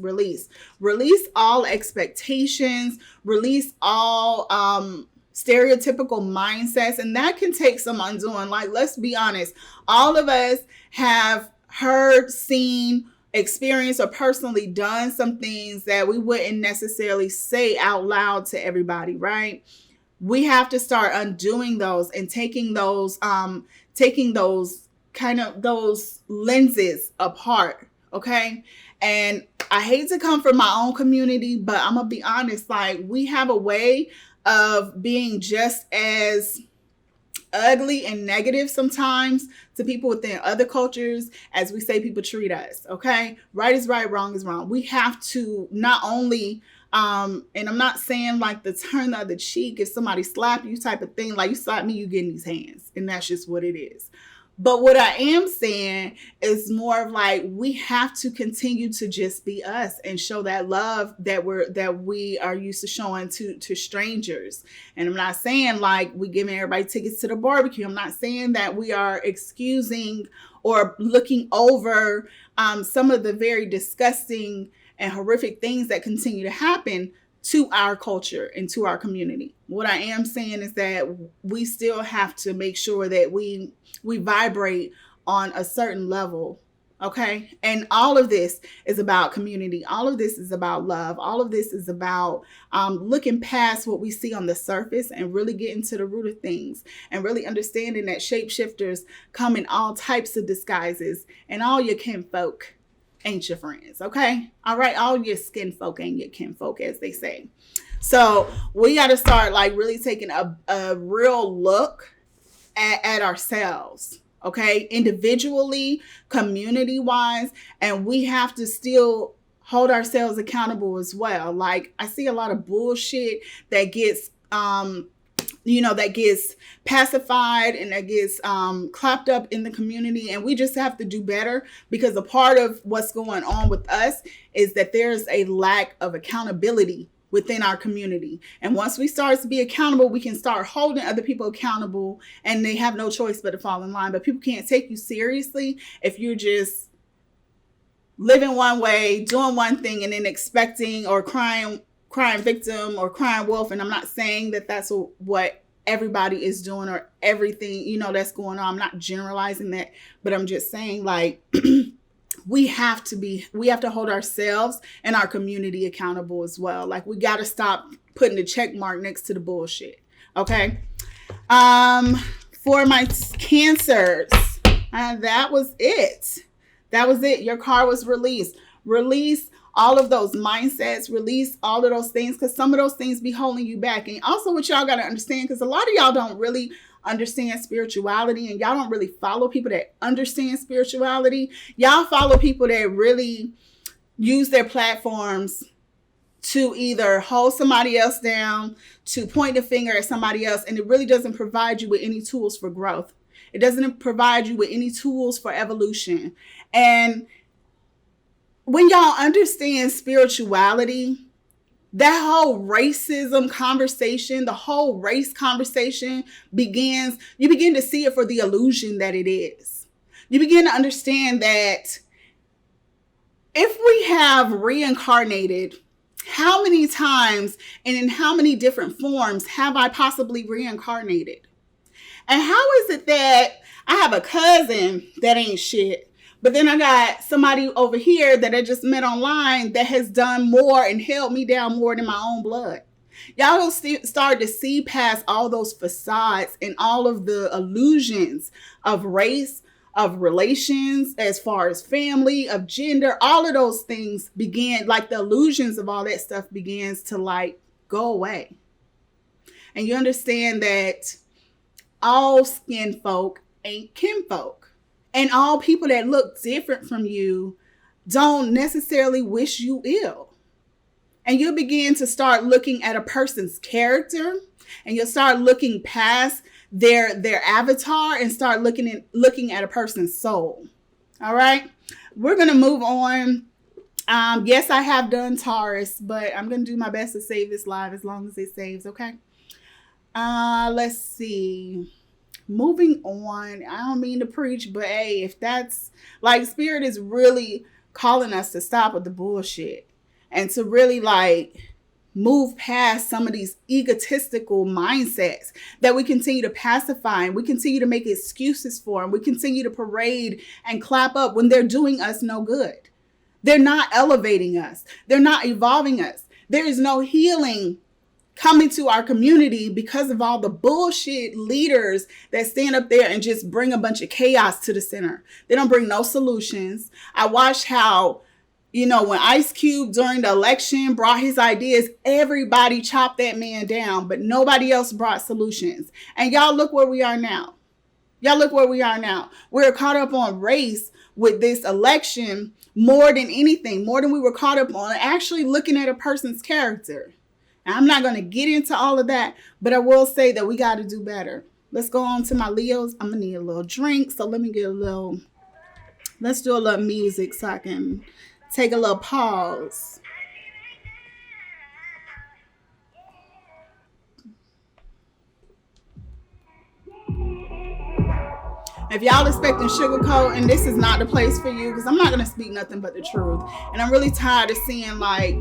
all expectations, release all stereotypical mindsets, and that can take some undoing. Like, let's be honest, all of us have heard, seen, experienced, or personally done some things that we wouldn't necessarily say out loud to everybody, right? We have to start undoing those and taking those lenses apart. Okay. And I hate to come from my own community, but I'm going to be honest. Like, we have a way of being just as ugly and negative sometimes to people within other cultures as we say people treat us. Okay. Right is right. Wrong is wrong. We have to not only, and I'm not saying like the turn the other cheek, if somebody slap you type of thing, like you slap me, you get in these hands. And that's just what it is. But what I am saying is more of like, we have to continue to just be us and show that love that we are used to showing to strangers. And I'm not saying like we giving everybody tickets to the barbecue. I'm not saying that we are excusing or looking over some of the very disgusting and horrific things that continue to happen to our culture and to our community. What I am saying is that we still have to make sure that we vibrate on a certain level. Okay. And all of this is about community. All of this is about love. All of this is about looking past what we see on the surface and really getting to the root of things and really understanding that shapeshifters come in all types of disguises and all your kinfolk ain't your friends. Okay. All right. All your skin folk ain't your kinfolk, as they say. So we got to start like really taking a real look at ourselves. Okay. Individually, community wise, and we have to still hold ourselves accountable as well. Like, I see a lot of bullshit that gets, that gets pacified and that gets clapped up in the community. And we just have to do better, because a part of what's going on with us is that there's a lack of accountability within our community. And once we start to be accountable, we can start holding other people accountable, and they have no choice but to fall in line. But people can't take you seriously if you're just living one way, doing one thing, and then expecting or crying victim or crying wolf. And I'm not saying that that's what everybody is doing or everything, that's going on. I'm not generalizing that, but I'm just saying like, we have to hold ourselves and our community accountable as well. Like, we got to stop putting the check mark next to the bullshit. Okay. For my Cancers, that was it. Your card was released. Release all of those mindsets, release all of those things, because some of those things be holding you back. And also what y'all got to understand, because a lot of y'all don't really understand spirituality, and y'all don't really follow people that understand spirituality. Y'all follow people that really use their platforms to either hold somebody else down, to point the finger at somebody else, and it really doesn't provide you with any tools for growth. It doesn't provide you with any tools for evolution. And when y'all understand spirituality, that whole racism conversation, the whole race conversation begins, you begin to see it for the illusion that it is. You begin to understand that if we have reincarnated, how many times and in how many different forms have I possibly reincarnated? And how is it that I have a cousin that ain't shit, but then I got somebody over here that I just met online that has done more and held me down more than my own blood? Y'all don't start to see past all those facades and all of the illusions of race, of relations, as far as family, of gender. All of those things begin, like the illusions of all that stuff begins to like go away. And you understand that all skin folk ain't kinfolk. And all people that look different from you don't necessarily wish you ill. And you'll begin to start looking at a person's character, and you'll start looking past their avatar and start looking at a person's soul. All right. We're going to move on. Yes, I have done Taurus, but I'm going to do my best to save this live as long as it saves. Okay. Let's see. Moving on. I don't mean to preach, but hey, if that's like, Spirit is really calling us to stop with the bullshit and to really like move past some of these egotistical mindsets that we continue to pacify and we continue to make excuses for, and we continue to parade and clap up when they're doing us no good. They're not elevating us. They're not evolving us. There is no healing coming to our community because of all the bullshit leaders that stand up there and just bring a bunch of chaos to the center. They don't bring no solutions. I watched how, you know, when Ice Cube during the election brought his ideas, everybody chopped that man down, but nobody else brought solutions. And y'all look where we are now. We're caught up on race with this election more than anything, more than we were caught up on actually looking at a person's character. Now, I'm not going to get into all of that, but I will say that we got to do better. Let's go on to my Leos. I'm going to need a little drink. So let me get let's do a little music so I can take a little pause. If y'all expecting sugarcoat, and this is not the place for you, because I'm not going to speak nothing but the truth. And I'm really tired of seeing like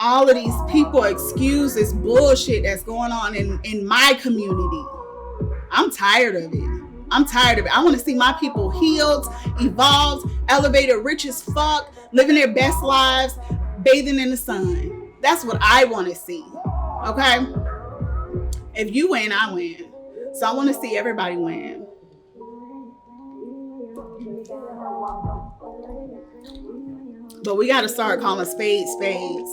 all of these people excuse this bullshit that's going on in my community. I'm tired of it. I want to see my people healed, evolved, elevated, rich as fuck, living their best lives, bathing in the sun. That's what I want to see. Okay? If you win, I win. So I want to see everybody win. But we got to start calling spades spades.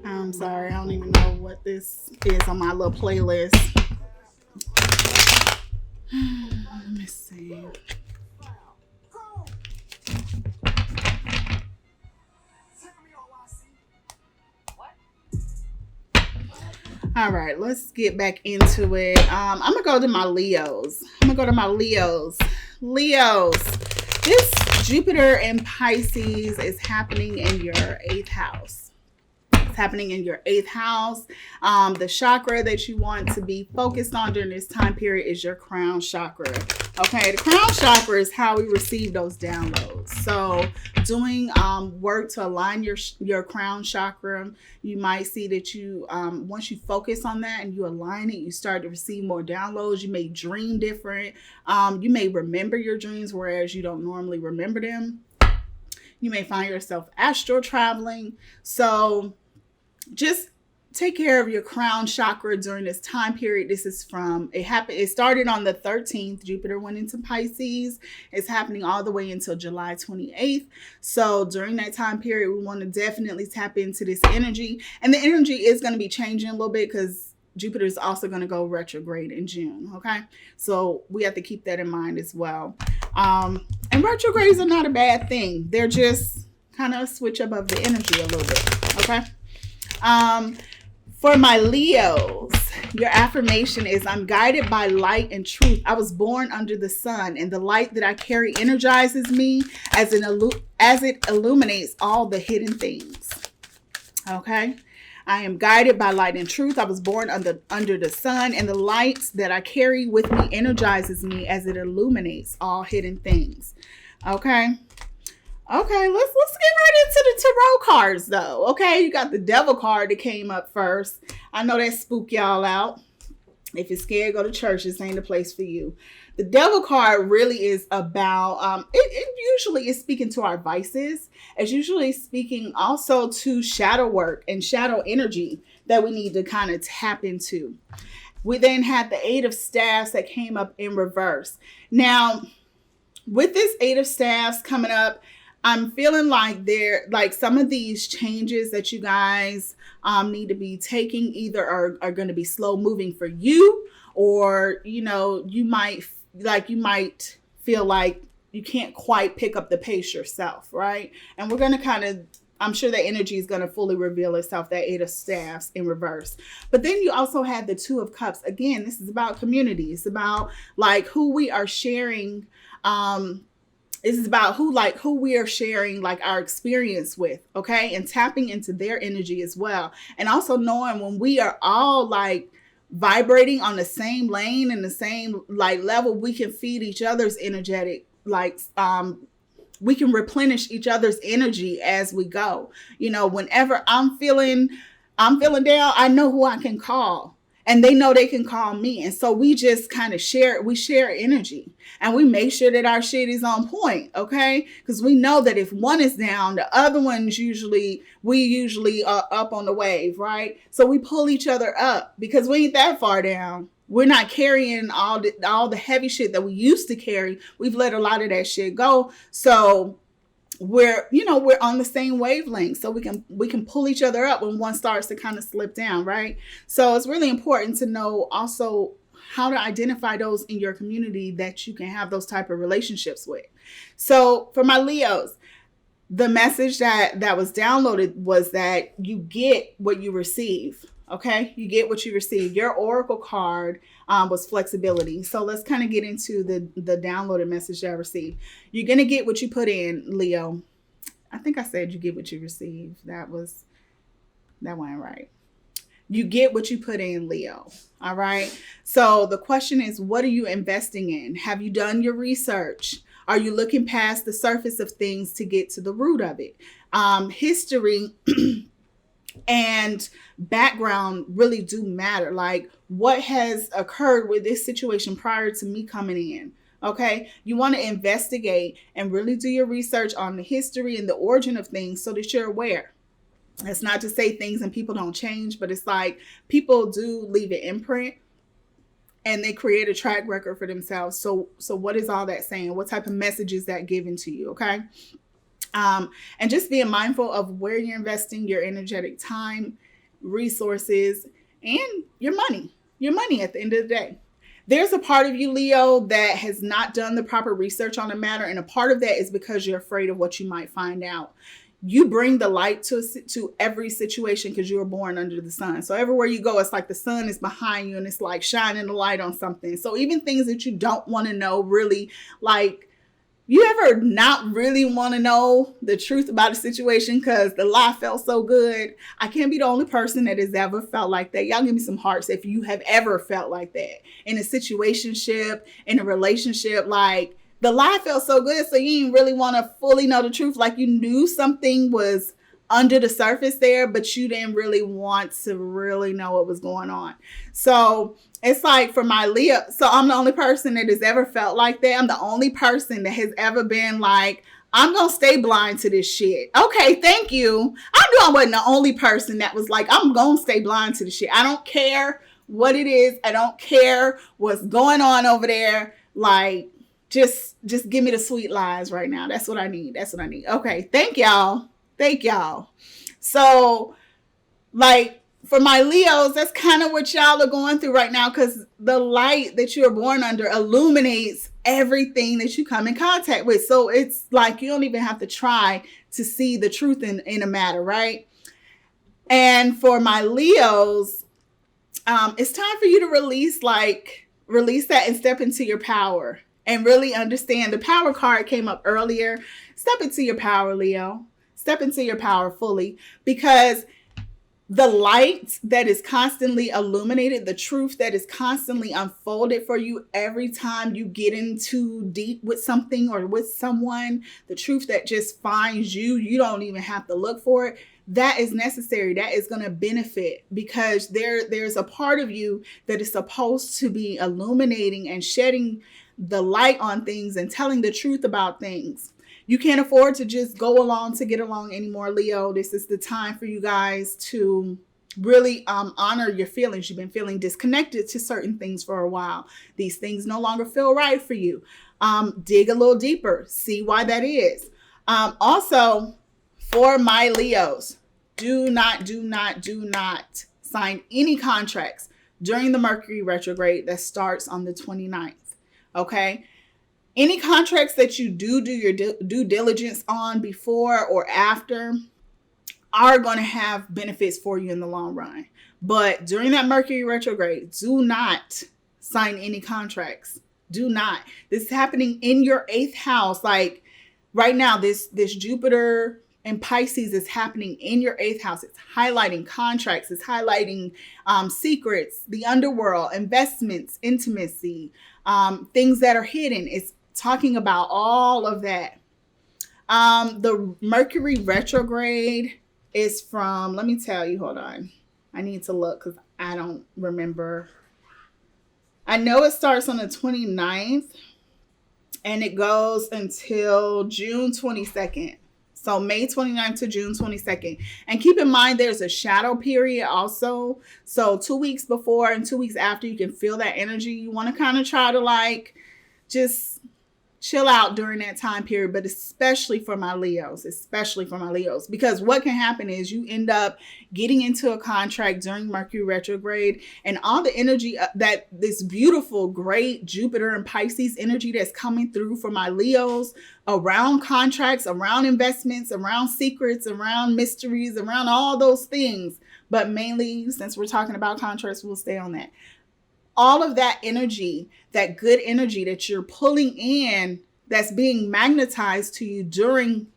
I'm sorry, I don't even know what this is on my little playlist. Let me see. All right, let's get back into it. I'm going to go to my Leos. Leos, this Jupiter in Pisces is happening in your 8th house. The chakra that you want to be focused on during this time period is your crown chakra. Okay, the crown chakra is how we receive those downloads. So doing work to align your crown chakra, you might see that you once you focus on that and you align it, you start to receive more downloads. You may dream different. You may remember your dreams, whereas you don't normally remember them. You may find yourself astral traveling. So just take care of your crown chakra during this time period. This is it started on the 13th. Jupiter went into Pisces. It's happening all the way until July 28th. So during that time period, we want to definitely tap into this energy. And the energy is going to be changing a little bit because Jupiter is also going to go retrograde in June. Okay. So we have to keep that in mind as well. And retrogrades are not a bad thing. They're just kind of a switch up of the energy a little bit. Okay. For my Leos, your affirmation is, I'm guided by light and truth. I was born under the sun, and the light that I carry energizes me as it illuminates all the hidden things. Okay. I am guided by light and truth. I was born under the sun, and the light that I carry with me energizes me as it illuminates all hidden things. Okay. Okay, let's get right into the tarot cards, though. Okay, you got the Devil card that came up first. I know that spooked y'all out. If you're scared, go to church. This ain't the place for you. The Devil card really is about, it usually is speaking to our vices. It's usually speaking also to shadow work and shadow energy that we need to kind of tap into. We then had the Eight of Staffs that came up in reverse. Now, with this Eight of Staffs coming up, I'm feeling like some of these changes that you guys need to be taking either are going to be slow moving for you, or, you know, you might feel like you can't quite pick up the pace yourself. Right. And we're going to I'm sure that energy is going to fully reveal itself, that Eight of Staffs in reverse. But then you also had the Two of Cups. Again, this is about community. It's about like who we are sharing. This is about who we are sharing like our experience with, okay? And tapping into their energy as well. And also knowing when we are all like vibrating on the same lane and the same like level, we can feed each other's energetic like we can replenish each other's energy as we go. You know, whenever I'm feeling down, I know who I can call. And they know they can call me. And so we just kind of share energy, and we make sure that our shit is on point. Okay. Because we know that if one is down, the other one's usually are up on the wave. Right. So we pull each other up because we ain't that far down. We're not carrying all the heavy shit that we used to carry. We've let a lot of that shit go. So we're on the same wavelength, so we can pull each other up when one starts to kind of slip down, right? So it's really important to know also how to identify those in your community that you can have those type of relationships with. So for my Leos, the message that was downloaded was that you get what you receive. Okay, you get what you receive. Your oracle card was flexibility. So let's kind of get into the downloaded message that I received. You're going to get what you put in, Leo. I think I said you get what you receive. That wasn't right. You get what you put in, Leo. All right. So the question is, what are you investing in? Have you done your research? Are you looking past the surface of things to get to the root of it? History and background really do matter. Like, what has occurred with this situation prior to me coming in? Okay. You want to investigate and really do your research on the history and the origin of things so that you're aware. That's not to say things and people don't change, but it's like people do leave an imprint and they create a track record for themselves. So what is all that saying? What type of message is that giving to you? Okay. And just being mindful of where you're investing your energetic time, resources, and your money at the end of the day. There's a part of you, Leo, that has not done the proper research on the matter. And a part of that is because you're afraid of what you might find out. You bring the light to every situation because you were born under the sun. So everywhere you go, it's like the sun is behind you and it's like shining the light on something. So even things that you don't want to know, really, like, you ever not really want to know the truth about a situation because the lie felt so good? I can't be the only person that has ever felt like that. Y'all give me some hearts if you have ever felt like that in a situationship, in a relationship. Like, the lie felt so good, so you didn't really want to fully know the truth. Like, you knew something was under the surface there, but you didn't really want to really know what was going on. So it's like for my Leo, so I'm the only person that has ever felt like that. I'm the only person that has ever been like, I'm going to stay blind to this shit. Okay, thank you. I knew I wasn't the only person that was like, I'm going to stay blind to this shit. I don't care what it is. I don't care what's going on over there. Like, just give me the sweet lies right now. That's what I need. Okay, thank y'all. So, like, for my Leos, that's kind of what y'all are going through right now, because the light that you are born under illuminates everything that you come in contact with. So it's like you don't even have to try to see the truth in a matter, right? And for my Leos, it's time for you to release that and step into your power and really understand. The power card came up earlier. Step into your power, Leo. Step into your power fully, because the light that is constantly illuminated, the truth that is constantly unfolded for you every time you get into deep with something or with someone, the truth that just finds you, you don't even have to look for it. That is necessary. That is going to benefit, because there's a part of you that is supposed to be illuminating and shedding the light on things and telling the truth about things. You can't afford to just go along to get along anymore, Leo. This is the time for you guys to really honor your feelings. You've been feeling disconnected to certain things for a while. These things no longer feel right for you. Dig a little deeper. See why that is. Also, for my Leos, do not sign any contracts during the Mercury retrograde that starts on the 29th. Okay? Any contracts that you do your due diligence on before or after are going to have benefits for you in the long run. But during that Mercury retrograde, do not sign any contracts. Do not. This is happening in your 8th house. Like right now, this Jupiter and Pisces is happening in your 8th house. It's highlighting contracts. It's highlighting secrets, the underworld, investments, intimacy, things that are hidden. It's talking about all of that. The Mercury retrograde is from, let me tell you, hold on. I need to look because I don't remember. I know it starts on the 29th and it goes until June 22nd. So May 29th to June 22nd. And keep in mind, there's a shadow period also. So 2 weeks before and 2 weeks after, you can feel that energy. You want to kind of try to like just chill out during that time period, but especially for my Leos, because what can happen is you end up getting into a contract during Mercury retrograde, and all the energy that this beautiful, great Jupiter and Pisces energy that's coming through for my Leos around contracts, around investments, around secrets, around mysteries, around all those things. But mainly, since we're talking about contracts, we'll stay on that. All of that energy, that good energy that you're pulling in, that's being magnetized to you during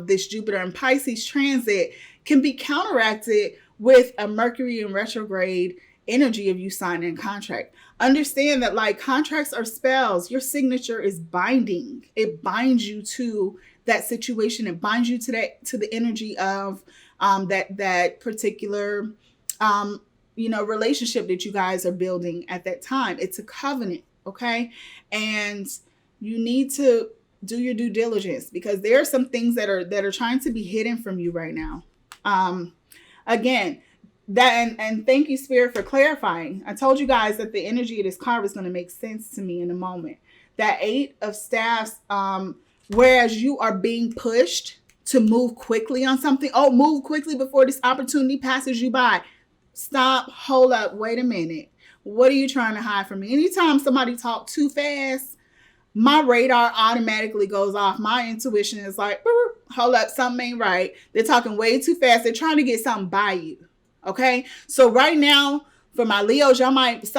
this Jupiter and Pisces transit, can be counteracted with a Mercury in retrograde energy of you signing a contract. Understand that like contracts are spells. Your signature is binding. It binds you to that situation. It binds you to the energy of that particular relationship that you guys are building at that time. It's a covenant, okay? And you need to do your due diligence because there are some things that are trying to be hidden from you right now. Again, that and thank you, Spirit, for clarifying. I told you guys that the energy of this card was going to make sense to me in a moment. That 8 of Staffs, whereas you are being pushed to move quickly on something. Oh, move quickly before this opportunity passes you by. Stop, hold up, wait a minute. What are you trying to hide from me? Anytime somebody talk too fast, my radar automatically goes off. My intuition is like, hold up, something ain't right. They're talking way too fast. They're trying to get something by you. Okay. So right now for my Leos, some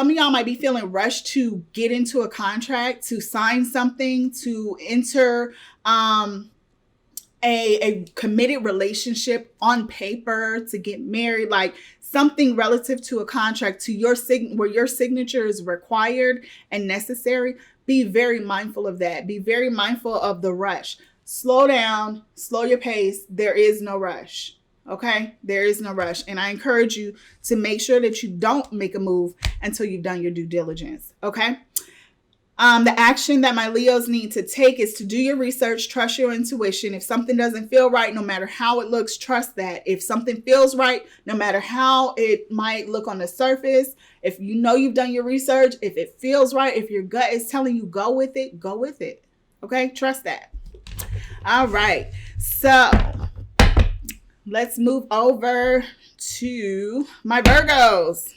of y'all might be feeling rushed to get into a contract, to sign something, to enter, a committed relationship on paper, to get married, like something relative to a contract, to your where your signature is required and necessary. Be very mindful of that. Be very mindful of the rush. Slow down, slow your pace. There is no rush. Okay? There is no rush. And I encourage you to make sure that you don't make a move until you've done your due diligence. Okay? The action that my Leos need to take is to do your research, trust your intuition. If something doesn't feel right, no matter how it looks, trust that. If something feels right, no matter how it might look on the surface, if you know you've done your research, if it feels right, if your gut is telling you go with it, go with it. Okay? Trust that. All right. So let's move over to my Virgos.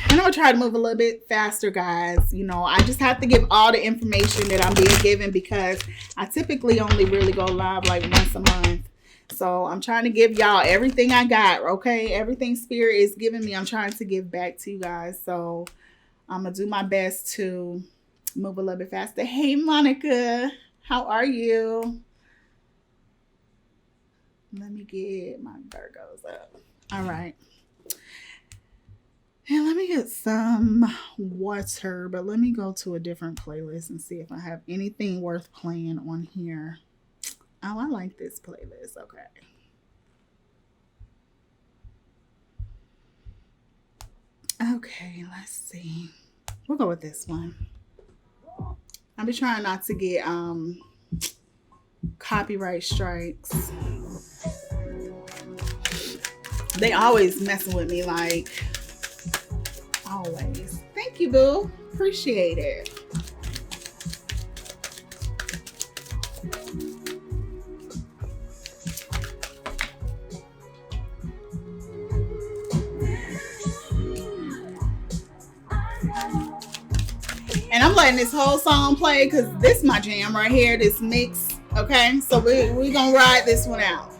And I'm going to try to move a little bit faster, guys. I just have to give all the information that I'm being given because I typically only really go live like once a month. So I'm trying to give y'all everything I got, okay? Everything Spirit is giving me, I'm trying to give back to you guys. So I'm going to do my best to move a little bit faster. Hey, Monica. How are you? Let me get my Virgos up. All right. And let me get some water, but let me go to a different playlist and see if I have anything worth playing on here. Oh, I like this playlist. Okay. Okay, let's see. We'll go with this one. I'll be trying not to get copyright strikes. They always messing with me, like always. Thank you, boo. Appreciate it. And I'm letting this whole song play because this is my jam right here, this mix. Okay, so we're gonna ride this one out.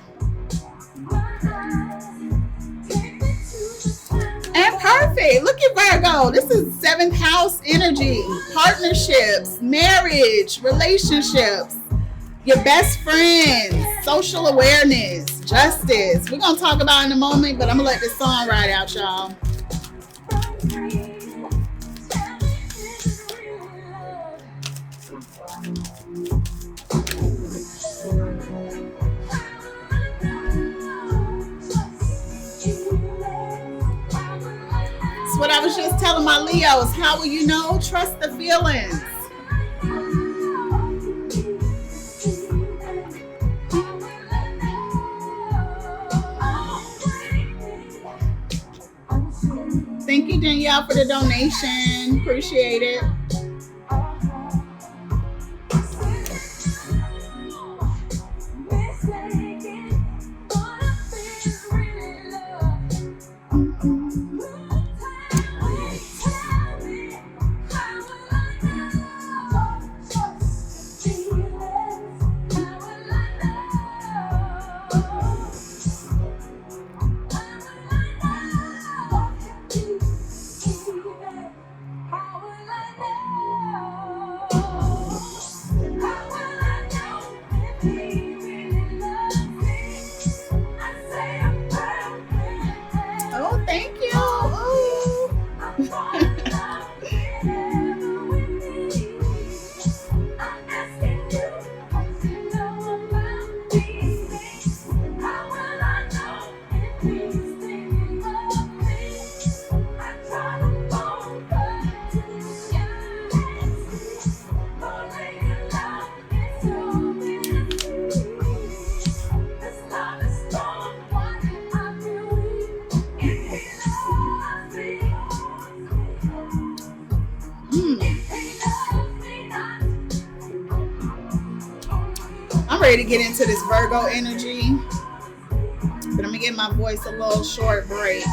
And perfect. Look at Virgo. This is 7th house energy. Partnerships, marriage, relationships, your best friends, social awareness, justice. We're going to talk about it in a moment, but I'm going to let this song ride out, y'all. just telling my Leos, how will you know? Trust the feelings. Thank you, Danielle, for the donation. Appreciate it. Ready to get into this Virgo energy, but I'm gonna give my voice a little short break.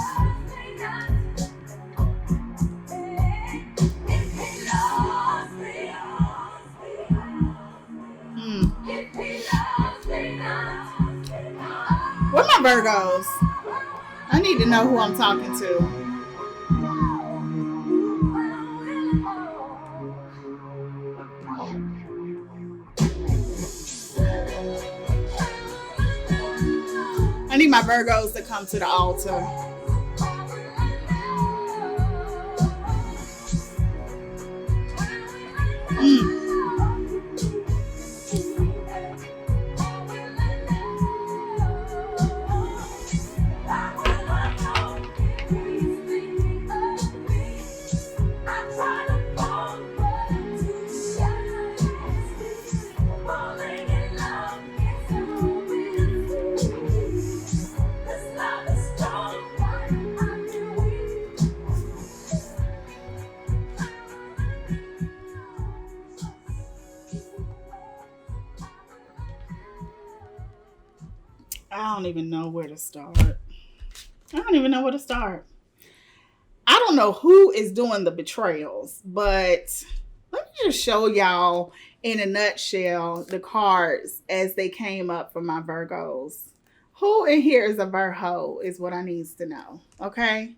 Where my Virgos? I need to know who I'm talking to. I need my Virgos to come to the altar. I don't even know where to start. I don't know who is doing the betrayals, but let me just show y'all in a nutshell the cards as they came up for my Virgos. Who in here is a Virgo is what I need to know, okay?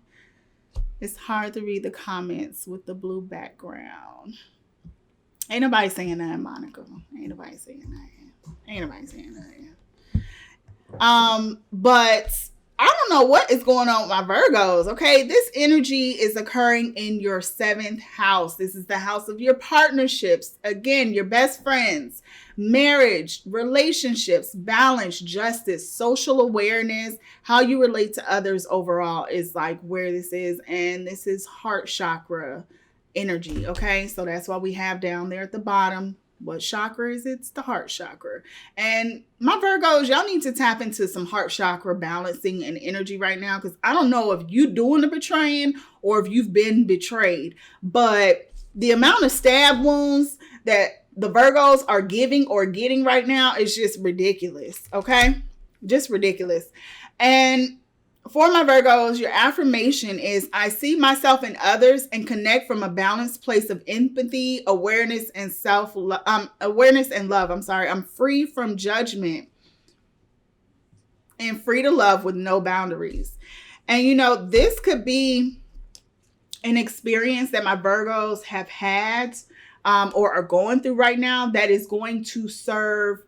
It's hard to read the comments with the blue background. Ain't nobody saying that, Monica. Ain't nobody saying that. But I don't know what is going on with my Virgos. Okay. This energy is occurring in your 7th house. This is the house of your partnerships. Again, your best friends, marriage, relationships, balance, justice, social awareness, how you relate to others overall is like where this is. And this is heart chakra energy. Okay. So that's why we have down there at the bottom. What chakra is it? It's the heart chakra. And my Virgos, y'all need to tap into some heart chakra balancing and energy right now, because I don't know if you doing the betraying or if you've been betrayed, but the amount of stab wounds that the Virgos are giving or getting right now is just ridiculous. Okay? Just ridiculous. And for my Virgos, your affirmation is, I see myself in others and connect from a balanced place of empathy, awareness, and awareness and love. I'm free from judgment and free to love with no boundaries. And you know, this could be an experience that my Virgos have had or are going through right now that is going to serve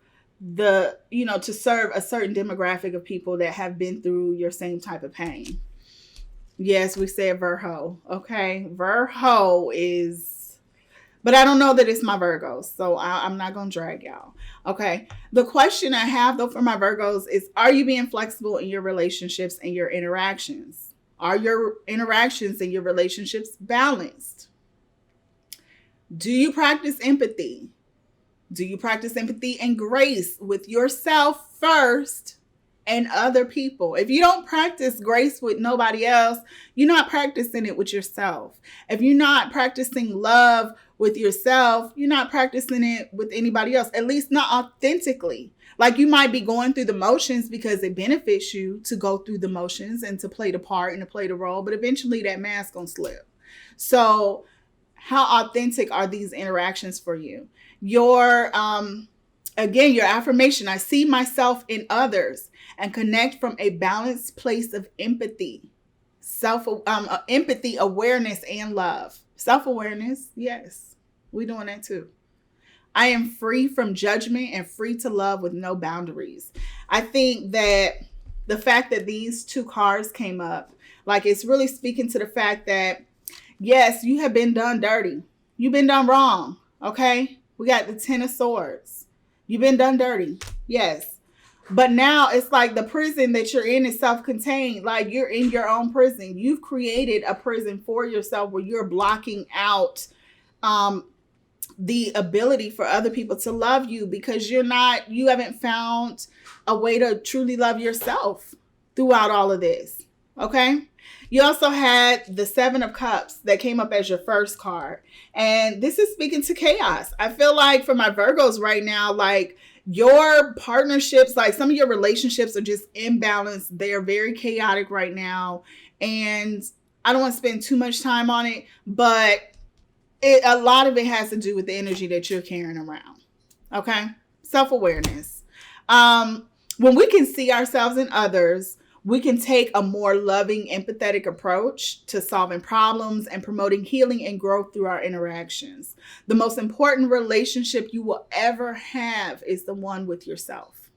serve a certain demographic of people that have been through your same type of pain. Yes, we said Virgo. Okay. Virgo is, but I don't know that it's my Virgos. So I'm not going to drag y'all. Okay. The question I have though for my Virgos is, are you being flexible in your relationships and your interactions? Are your interactions and your relationships balanced? Do you practice empathy? Do you practice empathy and grace with yourself first and other people? If you don't practice grace with nobody else, you're not practicing it with yourself. If you're not practicing love with yourself, you're not practicing it with anybody else, at least not authentically. Like, you might be going through the motions because it benefits you to go through the motions and to play the part and to play the role, but eventually that mask gonna slip. So how authentic are these interactions for you? Your again, your affirmation: I see myself in others and connect from a balanced place of empathy, empathy, awareness, and love. Self-awareness, yes, we're doing that too. I am free from judgment and free to love with no boundaries. I think that the fact that these two cards came up, like, it's really speaking to the fact that, yes, you have been done dirty. You've been done wrong, okay? We got the 10 of Swords. You've been done dirty, yes. But now it's like the prison that you're in is self-contained. Like, you're in your own prison. You've created a prison for yourself where you're blocking out the ability for other people to love you because you haven't found a way to truly love yourself throughout all of this. Okay. You also had the 7 of Cups that came up as your first card. And this is speaking to chaos. I feel like for my Virgos right now, like, your partnerships, like some of your relationships are just imbalanced. They're very chaotic right now. And I don't want to spend too much time on it, but a lot of it has to do with the energy that you're carrying around. Okay. Self-awareness. When we can see ourselves in others, we can take a more loving, empathetic approach to solving problems and promoting healing and growth through our interactions. The most important relationship you will ever have is the one with yourself.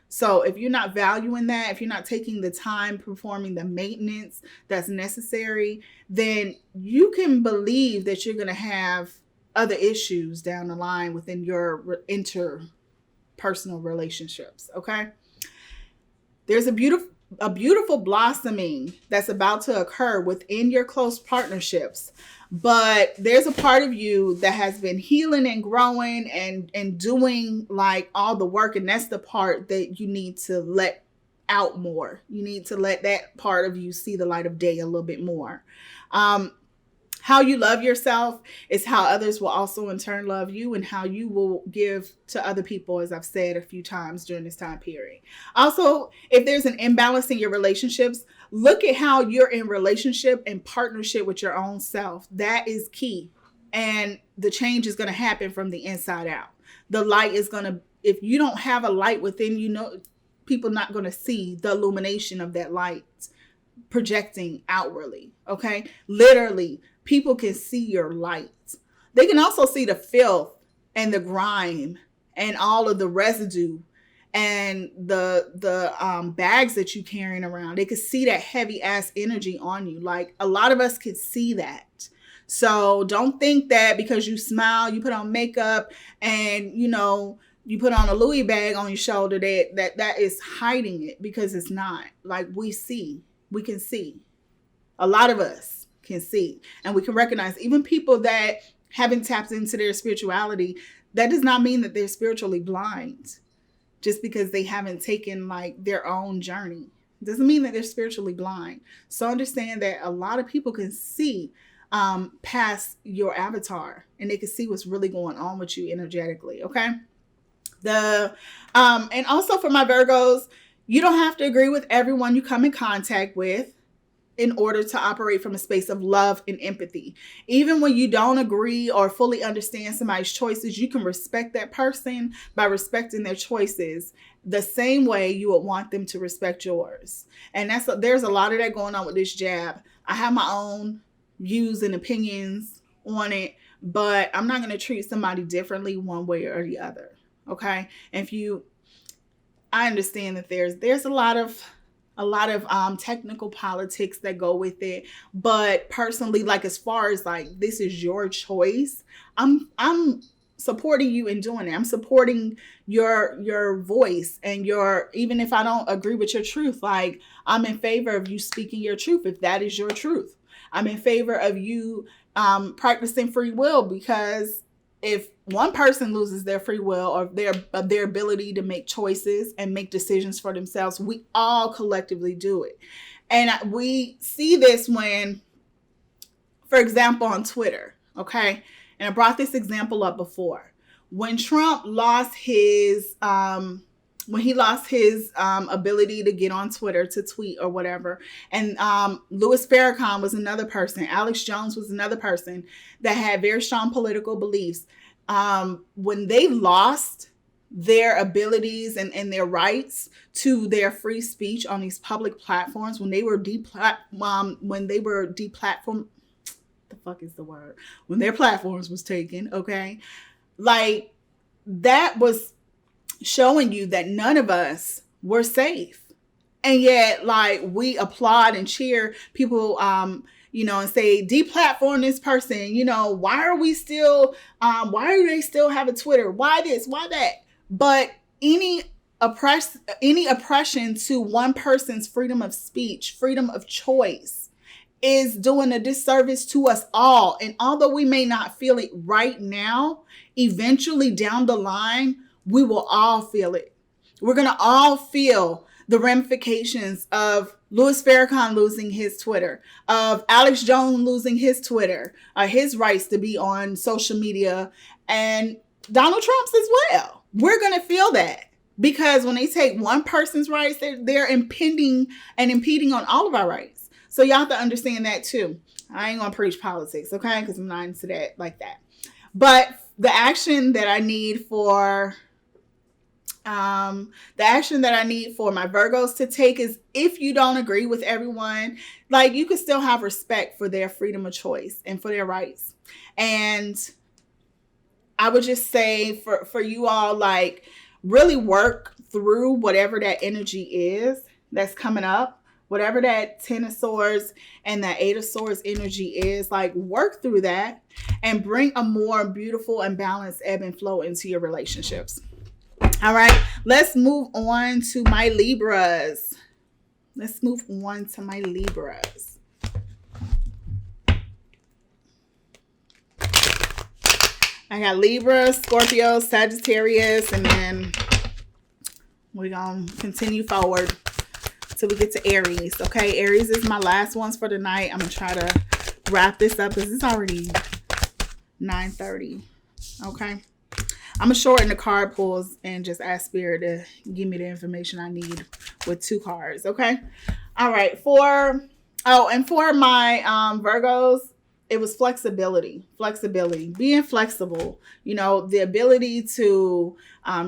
So if you're not valuing that, if you're not taking the time performing the maintenance that's necessary, then you can believe that you're going to have other issues down the line within your interpersonal relationships. Okay. There's a beautiful blossoming that's about to occur within your close partnerships. But there's a part of you that has been healing and growing and doing like all the work. And that's the part that you need to let out more. You need to let that part of you see the light of day a little bit more. How you love yourself is how others will also in turn love you, and how you will give to other people, as I've said a few times during this time period. Also, if there's an imbalance in your relationships, look at how you're in relationship and partnership with your own self. That is key. And the change is going to happen from the inside out. The light is going to, if you don't have a light within you, people not going to see the illumination of that light projecting outwardly. Okay. Literally, people can see your light. They can also see the filth and the grime and all of the residue and the bags that you're carrying around. They could see that heavy ass energy on you. Like, a lot of us can see that. So don't think that because you smile, you put on makeup, and you put on a Louis bag on your shoulder that is hiding it, because it's not. Like, we can see. A lot of us can see, and we can recognize even people that haven't tapped into their spirituality. That does not mean that they're spiritually blind. Just because they haven't taken like their own journey doesn't mean that they're spiritually blind. So understand that a lot of people can see past your avatar, and they can see what's really going on with you energetically. Okay. And also for my Virgos, you don't have to agree with everyone you come in contact with in order to operate from a space of love and empathy. Even when you don't agree or fully understand somebody's choices, you can respect that person by respecting their choices the same way you would want them to respect yours. And there's a lot of that going on with this jab. I have my own views and opinions on it, but I'm not going to treat somebody differently one way or the other. Okay. And I understand that there's a lot of technical politics that go with it. But personally, like, as far as like, this is your choice, I'm supporting you in doing it. I'm supporting your voice and your, even if I don't agree with your truth, like I'm in favor of you speaking your truth if that is your truth. I'm in favor of you practicing free will, because if one person loses their free will or their ability to make choices and make decisions for themselves, we all collectively do it. And we see this when, for example, on Twitter, okay? And I brought this example up before. When Trump lost his ability to get on Twitter to tweet or whatever, and Louis Farrakhan was another person, Alex Jones was another person that had very strong political beliefs. When they lost their abilities and their rights to their free speech on these public platforms, when they were deplatformed, the fuck is the word? When their platforms was taken, okay? Like, that was showing you that none of us were safe. And yet, like, we applaud and cheer people, and say, deplatform this person. Why are we still, why do they still have a Twitter? Why this? Why that? But any oppression to one person's freedom of speech, freedom of choice, is doing a disservice to us all. And although we may not feel it right now, eventually down the line, we will all feel it. We're going to all feel the ramifications of Louis Farrakhan losing his Twitter, of Alex Jones losing his Twitter, his rights to be on social media, and Donald Trump's as well. We're going to feel that, because when they take one person's rights, they're impeding on all of our rights. So y'all have to understand that too. I ain't gonna preach politics, okay? Because I'm not into that like that. But the action that I need for my Virgos to take is, if you don't agree with everyone, like, you can still have respect for their freedom of choice and for their rights. And I would just say for you all, like, really work through whatever that energy is that's coming up. Whatever that 10 of Swords and that 8 of Swords energy is, like, work through that and bring a more beautiful and balanced ebb and flow into your relationships. All right, let's move on to my Libras. I got Libra, Scorpio, Sagittarius, and then we're going to continue forward till we get to Aries. Okay, Aries is my last ones for the night. I'm going to try to wrap this up because it's already 9:30. Okay. I'm going to shorten the card pulls and just ask Spirit to give me the information I need with 2 cards. Okay. All right. For my Virgos, it was flexibility, being flexible, the ability to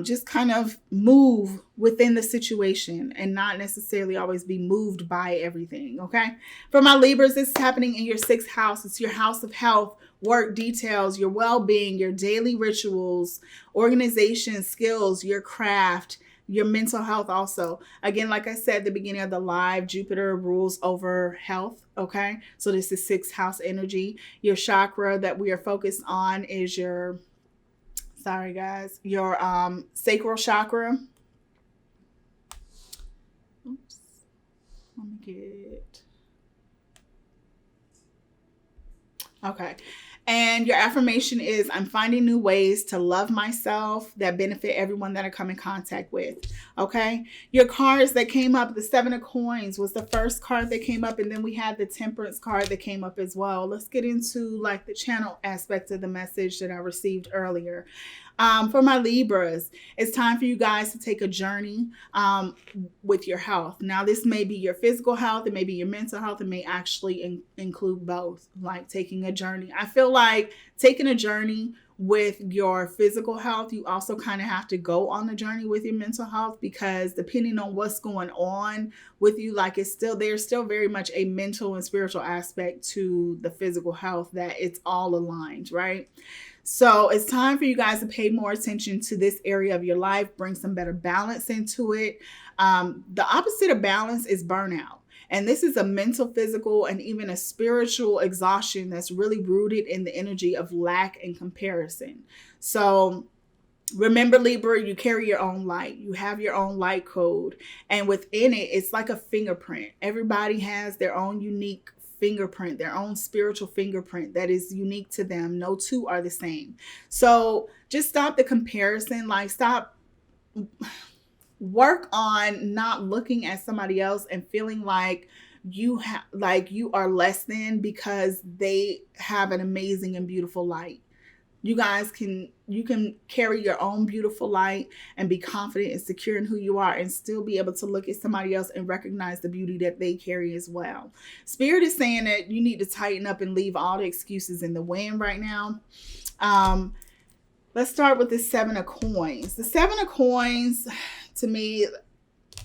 just kind of move within the situation and not necessarily always be moved by everything. Okay. For my Libras, this is happening in your 6th house. It's your house of health, work, details, your well-being, your daily rituals, organization, skills, your craft, your mental health also. Again, like I said at the beginning of the live, Jupiter rules over health. Okay. So this is 6th house energy. Your chakra that we are focused on is your sacral chakra. Oops. Let me get. Okay. And your affirmation is, I'm finding new ways to love myself that benefit everyone that I come in contact with. Okay. Your cards that came up, the 7 of Coins was the first card that came up. And then we had the Temperance card that came up as well. Let's get into like the channel aspect of the message that I received earlier. For my Libras, it's time for you guys to take a journey with your health. Now, this may be your physical health. It may be your mental health. It may actually include both, like taking a journey. I feel like taking a journey with your physical health, you also kind of have to go on the journey with your mental health, because depending on what's going on with you, like there's still very much a mental and spiritual aspect to the physical health that it's all aligned, right? So it's time for you guys to pay more attention to this area of your life, bring some better balance into it. The opposite of balance is burnout. And this is a mental, physical, and even a spiritual exhaustion that's really rooted in the energy of lack and comparison. So remember, Libra, you carry your own light. You have your own light code. And within it, it's like a fingerprint. Everybody has their own unique fingerprint, their own spiritual fingerprint that is unique to them. No two are the same. So just stop the comparison. Work on not looking at somebody else and feeling like you are less than because they have an amazing and beautiful light. You can carry your own beautiful light and be confident and secure in who you are and still be able to look at somebody else and recognize the beauty that they carry as well. Spirit is saying that you need to tighten up and leave all the excuses in the wind right now. Let's start with the 7 of Coins. The 7 of Coins, to me,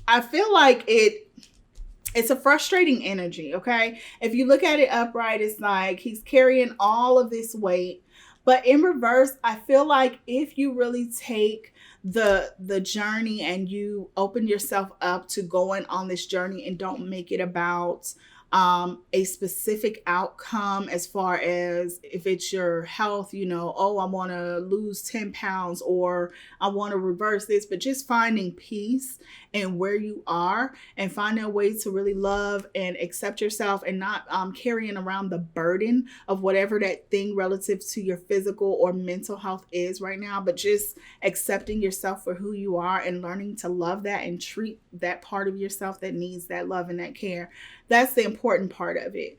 I feel like it's a frustrating energy, okay? If you look at it upright, it's like he's carrying all of this weight. But in reverse, I feel like if you really take the journey and you open yourself up to going on this journey and don't make it about a specific outcome as far as if it's your health, oh, I want to lose 10 pounds or I want to reverse this, but just finding peace in where you are and finding a way to really love and accept yourself and not carrying around the burden of whatever that thing relative to your physical or mental health is right now, but just accepting yourself for who you are and learning to love that and treat that part of yourself that needs that love and that care. That's the important part of it.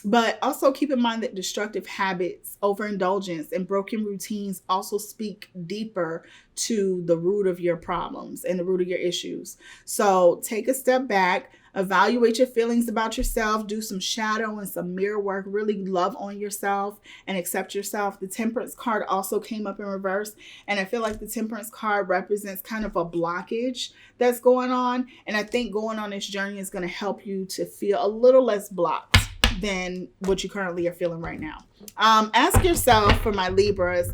But also keep in mind that destructive habits, overindulgence, and broken routines also speak deeper to the root of your problems and the root of your issues. So take a step back, evaluate your feelings about yourself, do some shadow and some mirror work, really love on yourself and accept yourself. The Temperance card also came up in reverse. And I feel like the Temperance card represents kind of a blockage that's going on. And I think going on this journey is going to help you to feel a little less blocked than what you currently are feeling right now. Ask yourself, for my Libras,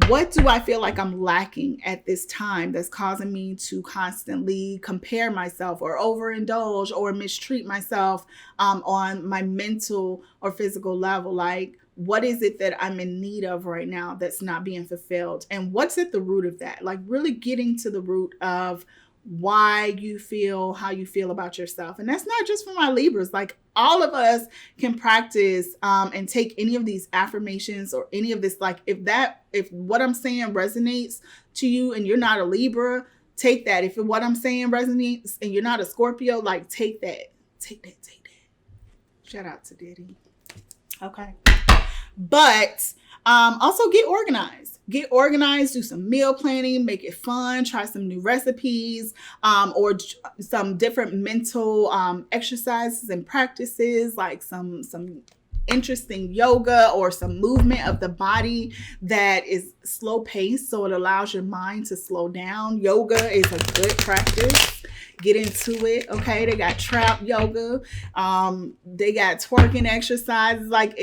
what do I feel like I'm lacking at this time that's causing me to constantly compare myself or overindulge or mistreat myself on my mental or physical level? Like, what is it that I'm in need of right now that's not being fulfilled? And what's at the root of that? Like really getting to the root of why you feel how you feel about yourself. And that's not just for my Libras. Like all of us can practice and take any of these affirmations or any of this. Like if what I'm saying resonates to you and you're not a Libra, take that. If what I'm saying resonates and you're not a Scorpio, like take that. Shout out to Diddy. Okay. But also get organized. Get organized, do some meal planning, make it fun, try some new recipes, or some different mental exercises and practices, like some interesting yoga or some movement of the body that is slow paced, so it allows your mind to slow down. Yoga is a good practice. Get into it, okay? They got trap yoga. They got twerking exercises. Like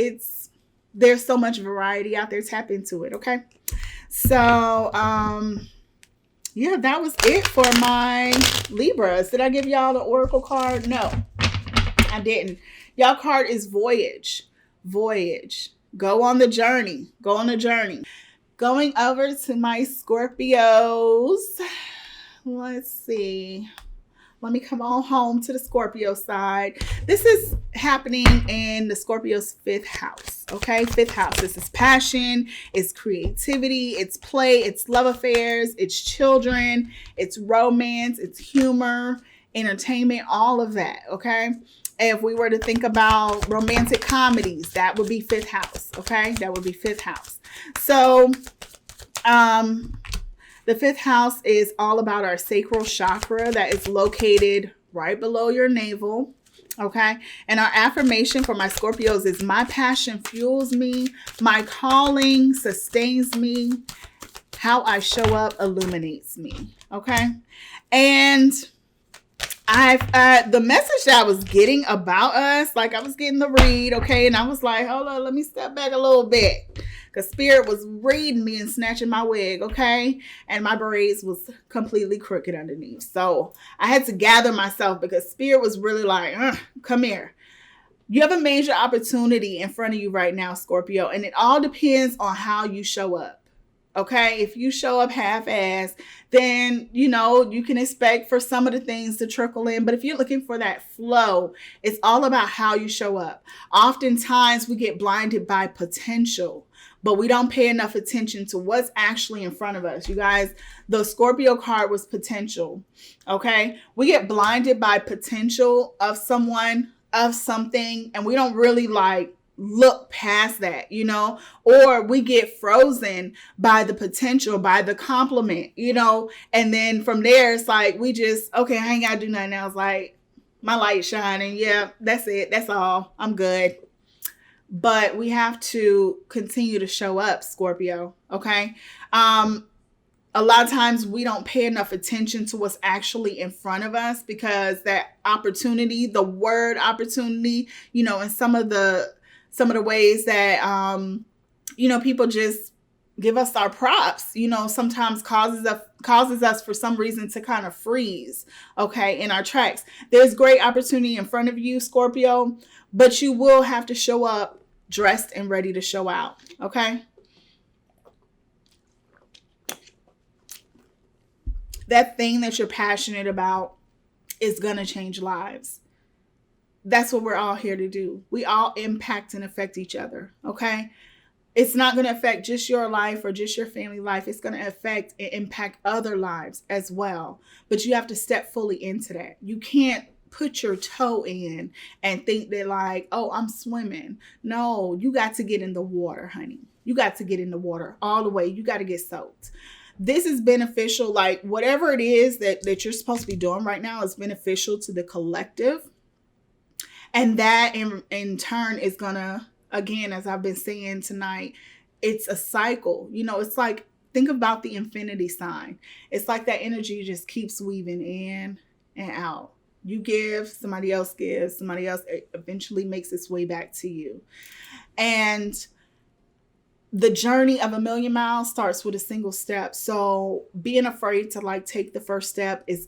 there's so much variety out there. Tap into it, okay? So, yeah, that was it for my Libras. Did I give y'all the Oracle card? No, I didn't. Y'all card is Voyage. Go on the journey. Going over to my Scorpios. Let's see. Let me come on home to the Scorpio side. This is happening in the Scorpio's 5th house. Okay, 5th house. This is passion, it's creativity, it's play, it's love affairs, it's children, it's romance, it's humor, entertainment, all of that. Okay. If we were to think about romantic comedies, that would be 5th house. Okay. That would be 5th house. So, the 5th house is all about our sacral chakra that is located right below your navel. Okay. And our affirmation for my Scorpios is my passion fuels me. My calling sustains me. How I show up illuminates me. Okay. And the message that I was getting about us, like I was getting the read. Okay. And I was like, hold on, let me step back a little bit. because Spirit was reading me and snatching my wig, okay? And my braids was completely crooked underneath. So I had to gather myself because Spirit was really like, come here. You have a major opportunity in front of you right now, Scorpio, and it all depends on how you show up. Okay, if you show up half-assed, then, you can expect for some of the things to trickle in. But if you're looking for that flow, it's all about how you show up. Oftentimes we get blinded by potential, but we don't pay enough attention to what's actually in front of us. You guys, the Scorpio card was potential. Okay, we get blinded by potential of someone, of something, and we don't really look past that, or we get frozen by the potential, by the compliment, and then from there, it's like, we just, okay, I ain't gotta do nothing else. Like, my light shining. Yeah, that's it. That's all. I'm good. But we have to continue to show up, Scorpio. Okay. A lot of times we don't pay enough attention to what's actually in front of us, because that opportunity, the word opportunity, in some of the ways that, people just give us our props, sometimes causes us for some reason to kind of freeze, okay, in our tracks. There's great opportunity in front of you, Scorpio, but you will have to show up dressed and ready to show out, okay? That thing that you're passionate about is going to change lives. That's what we're all here to do. We all impact and affect each other, okay? It's not going to affect just your life or just your family life. It's going to affect and impact other lives as well. But you have to step fully into that. You can't put your toe in and think that I'm swimming. No, you got to get in the water, honey. You got to get in the water all the way. You got to get soaked. This is beneficial. Whatever it is that you're supposed to be doing right now is beneficial to the collective. And that in turn is gonna, again, as I've been saying tonight, it's a cycle. It's like, think about the infinity sign. It's like that energy just keeps weaving in and out. You give, somebody else gives, somebody else eventually makes its way back to you. And the journey of 1,000,000 miles starts with a single step. So being afraid to take the first step is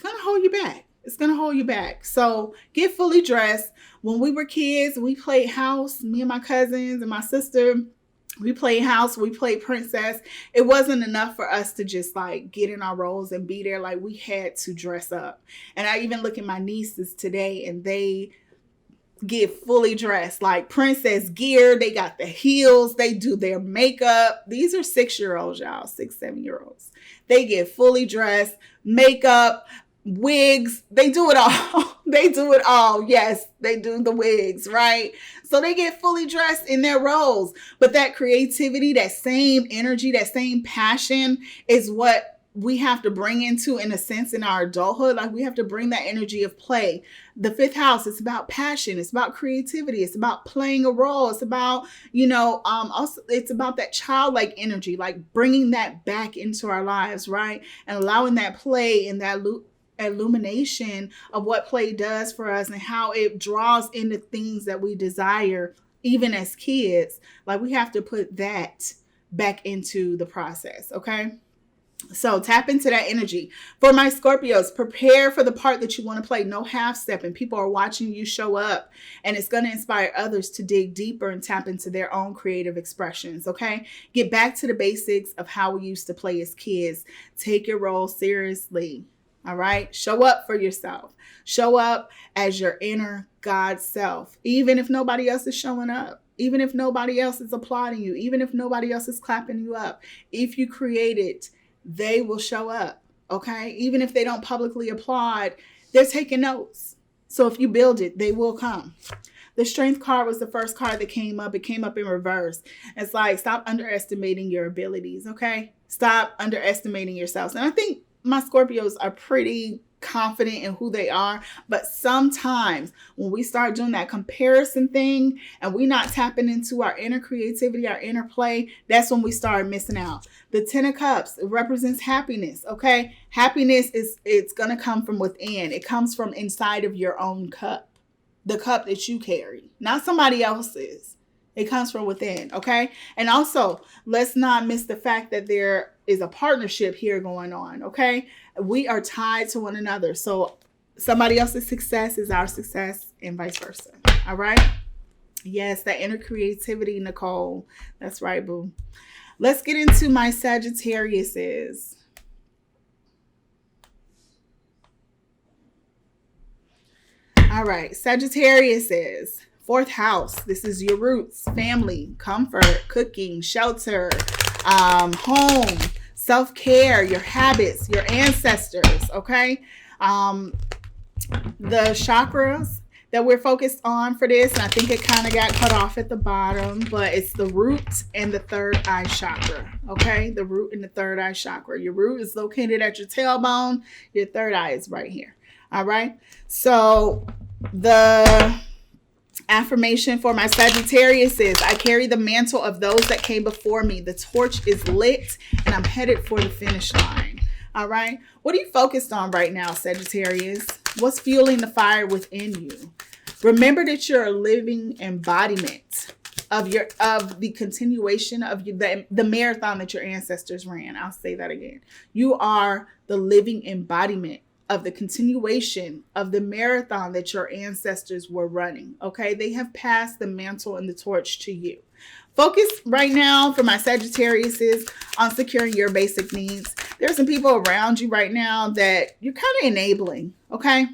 gonna hold you back. It's going to hold you back. So get fully dressed. When we were kids, we played house. Me and my cousins and my sister, we played house. We played princess. It wasn't enough for us to just get in our roles and be there. We had to dress up. And I even look at my nieces today, and they get fully dressed, princess gear. They got the heels. They do their makeup. These are 6-year-olds, y'all, 6, 7-year-olds. They get fully dressed, makeup, wigs, they do it all. They do it all. Yes, they do the wigs, right? So they get fully dressed in their roles. But that creativity, that same energy, that same passion is what we have to bring into, in a sense, in our adulthood. We have to bring that energy of play. The 5th house, it's about passion. It's about creativity. It's about playing a role. It's about, also it's about that childlike energy, bringing that back into our lives, right? And allowing that play and that illumination of what play does for us and how it draws in the things that we desire, even as kids. We have to put that back into the process, okay? So tap into that energy. For my Scorpios, prepare for the part that you want to play. No half-stepping. People are watching you show up, and it's going to inspire others to dig deeper and tap into their own creative expressions, okay? Get back to the basics of how we used to play as kids. Take your role seriously. All right. Show up for yourself. Show up as your inner God self, even if nobody else is showing up, even if nobody else is applauding you, even if nobody else is clapping you up. If you create it, they will show up. Okay. Even if they don't publicly applaud, they're taking notes. So if you build it, they will come. The Strength card was the first card that came up. It came up in reverse. It's stop underestimating your abilities. Okay. Stop underestimating yourselves. And I think my Scorpios are pretty confident in who they are, but sometimes when we start doing that comparison thing and we not tapping into our inner creativity, our inner play, that's when we start missing out. The 10 of Cups, it represents happiness. Okay. Happiness it's going to come from within. It comes from inside of your own cup, the cup that you carry, not somebody else's. It comes from within, okay? And also, let's not miss the fact that there is a partnership here going on, okay? We are tied to one another. So somebody else's success is our success and vice versa, all right? Yes, that inner creativity, Nicole. That's right, boo. Let's get into my Sagittariuses. All right, Sagittariuses. 4th house. This is your roots, family, comfort, cooking, shelter, home, self-care, your habits, your ancestors, okay? The chakras that we're focused on for this, and I think it kind of got cut off at the bottom, but it's the root and the third eye chakra, okay? The root and the third eye chakra. Your root is located at your tailbone. Your third eye is right here, all right? So the affirmation for my Sagittarius is, I carry the mantle of those that came before me. The torch is lit and I'm headed for the finish line. All right. What are you focused on right now, Sagittarius? What's fueling the fire within you? Remember that you're a living embodiment of the continuation of the marathon that your ancestors ran. I'll say that again. You are the living embodiment of the continuation of the marathon that your ancestors were running. Okay, they have passed the mantle and the torch to you. Focus right now for my Sagittarius is on securing your basic needs. There's some people around you right now that you're kind of enabling. Okay,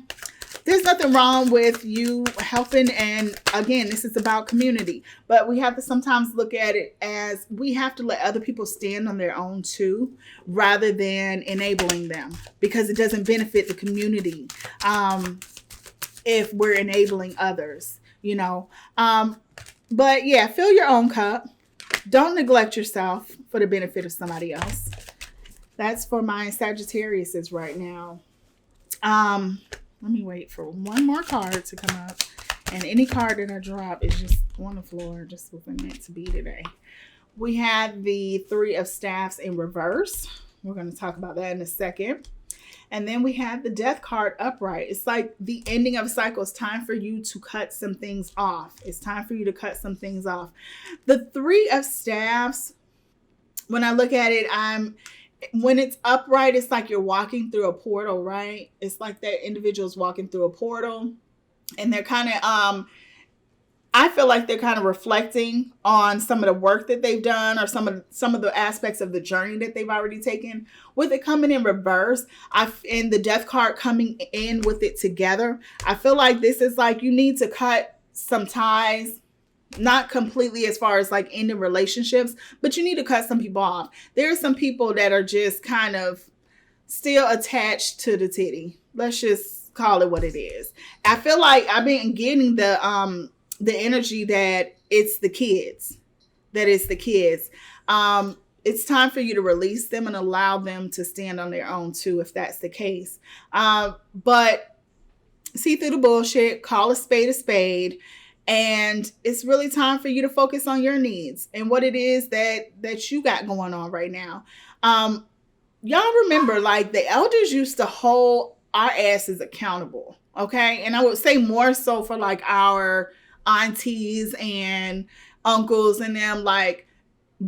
there's nothing wrong with you helping. And again, this is about community, but we have to sometimes look at it as we have to let other people stand on their own too, rather than enabling them, because it doesn't benefit the community if we're enabling others, you know. But yeah, fill your own cup. Don't neglect yourself for the benefit of somebody else. That's for my Sagittariuses right now. Let me wait for one more card to come up. And any card that I drop is just on the floor. Just wasn't meant to be today. We had the 3 of Staffs in reverse. We're going to talk about that in a second. And then we have the Death card upright. It's like the ending of a cycle. It's time for you to cut some things off. It's time for you to cut some things off. The 3 of Staffs, when I look at it, when it's upright, it's like you're walking through a portal, right? It's like that individual's walking through a portal, and they're kind of, I feel like they're kind of reflecting on some of the work that they've done, or some of the aspects of the journey that they've already taken. With it coming in reverse, and the Death card coming in with it together, I feel like this is like you need to cut some ties. Not completely as far as like ending relationships, but you need to cut some people off. There are some people that are just kind of still attached to the titty. Let's just call it what it is. I feel like I've been getting the energy that it's the kids. It's time for you to release them and allow them to stand on their own too, if that's the case. But see through the bullshit, call a spade. And it's really time for you to focus on your needs and what it is that you got going on right now. Y'all remember, like, the elders used to hold our asses accountable, okay? And I would say more so for like our aunties and uncles and them. Like,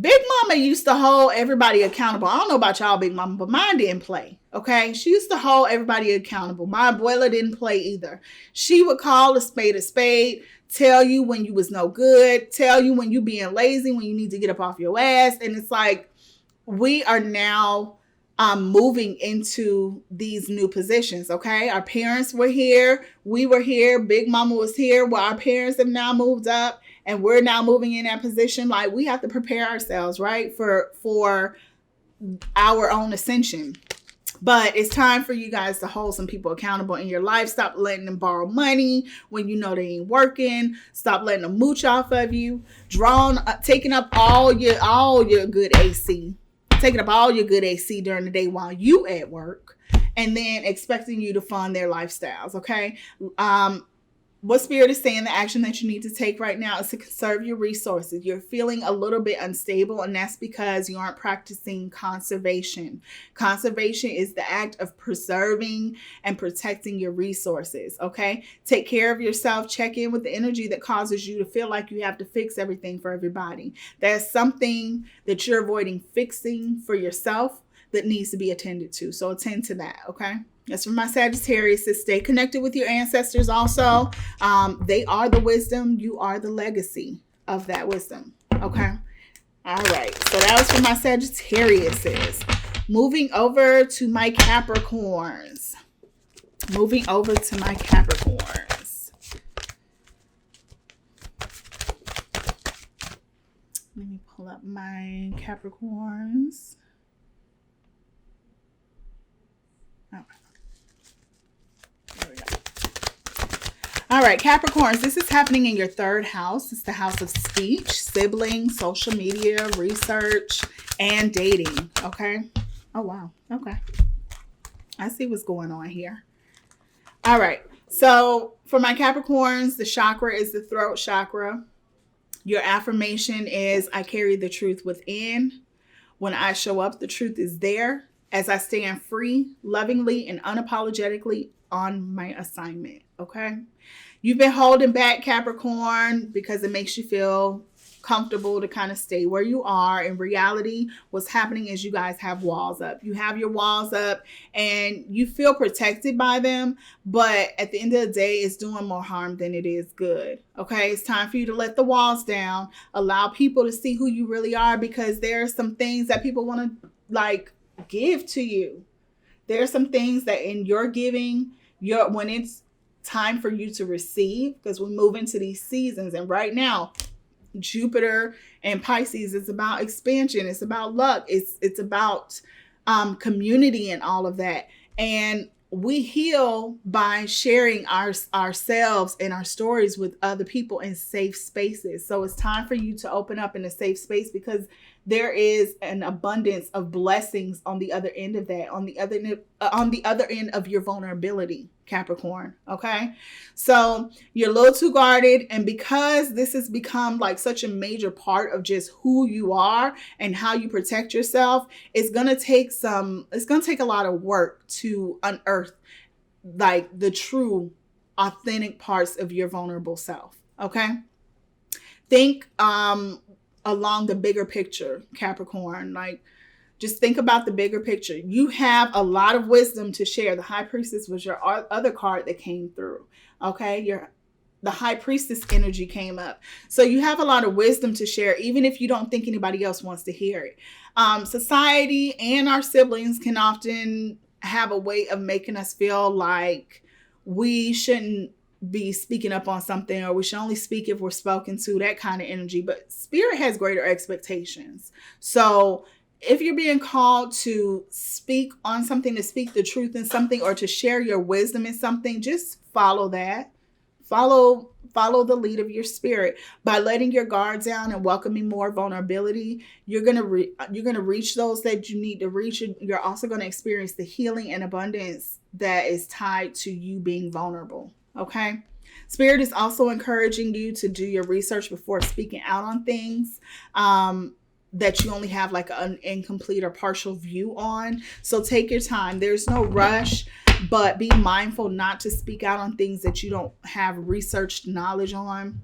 Big Mama used to hold everybody accountable. I don't know about y'all, Big Mama, but mine didn't play. Okay. She used to hold everybody accountable. My abuela didn't play either. She would call a spade, tell you when you was no good, tell you when you being lazy, when you need to get up off your ass. And it's like, we are now moving into these new positions. Okay. Our parents were here. We were here. Big Mama was here. Well, our parents have now moved up and we're now moving in that position. Like, we have to prepare ourselves, right, for our own ascension. But it's time for you guys to hold some people accountable in your life. Stop letting them borrow money when you know they ain't working. Stop letting them mooch off of you. Taking up all your good AC. Taking up all your good AC during the day while you at work. And then expecting you to fund their lifestyles, okay? what Spirit is saying, the action that you need to take right now is to conserve your resources. You're feeling a little bit unstable, and that's because you aren't practicing conservation. Conservation is the act of preserving and protecting your resources, okay? Take care of yourself. Check in with the energy that causes you to feel like you have to fix everything for everybody. There's something that you're avoiding fixing for yourself that needs to be attended to. So attend to that, okay? That's for my Sagittarius. To stay connected with your ancestors also. They are the wisdom. You are the legacy of that wisdom. Okay. All right. So that was for my Sagittariuses. Moving over to my Capricorns. Let me pull up my Capricorns. All right. There we go. All right, Capricorns, this is happening in your third house. It's the house of speech, siblings, social media, research, and dating. Okay. Oh, wow. Okay. I see what's going on here. All right. So for my Capricorns, the chakra is the throat chakra. Your affirmation is, I carry the truth within. When I show up, the truth is there. As I stand free, lovingly, and unapologetically on my assignment, okay? You've been holding back, Capricorn, because it makes you feel comfortable to kind of stay where you are. In reality, what's happening is you guys have walls up. You have your walls up and you feel protected by them, but at the end of the day, it's doing more harm than it is good, okay? It's time for you to let the walls down, allow people to see who you really are, because there are some things that people want to, give to you. There are some things that in your giving, when it's time for you to receive, because we move into these seasons, and right now Jupiter and Pisces is about expansion, it's about luck, it's about community and all of that. And we heal by sharing ourselves and our stories with other people in safe spaces. So it's time for you to open up in a safe space, because there is an abundance of blessings on the other end of that, on the other end of your vulnerability, Capricorn. Okay. So you're a little too guarded. And because this has become like such a major part of just who you are and how you protect yourself, it's going to take a lot of work to unearth like the true authentic parts of your vulnerable self. Okay. Think, along the bigger picture, Capricorn. Like, just think about the bigger picture. You have a lot of wisdom to share. The High Priestess was your other card that came through. Okay, the High Priestess energy came up. So you have a lot of wisdom to share, even if you don't think anybody else wants to hear it. Society and our siblings can often have a way of making us feel like we shouldn't be speaking up on something, or we should only speak if we're spoken to, that kind of energy. But Spirit has greater expectations. So if you're being called to speak on something, to speak the truth in something, or to share your wisdom in something, just follow that. Follow the lead of your spirit. By letting your guard down and welcoming more vulnerability, you're gonna reach those that you need to reach. You're also going to experience the healing and abundance that is tied to you being vulnerable. Okay. Spirit is also encouraging you to do your research before speaking out on things that you only have like an incomplete or partial view on. So take your time. There's no rush, but be mindful not to speak out on things that you don't have researched knowledge on.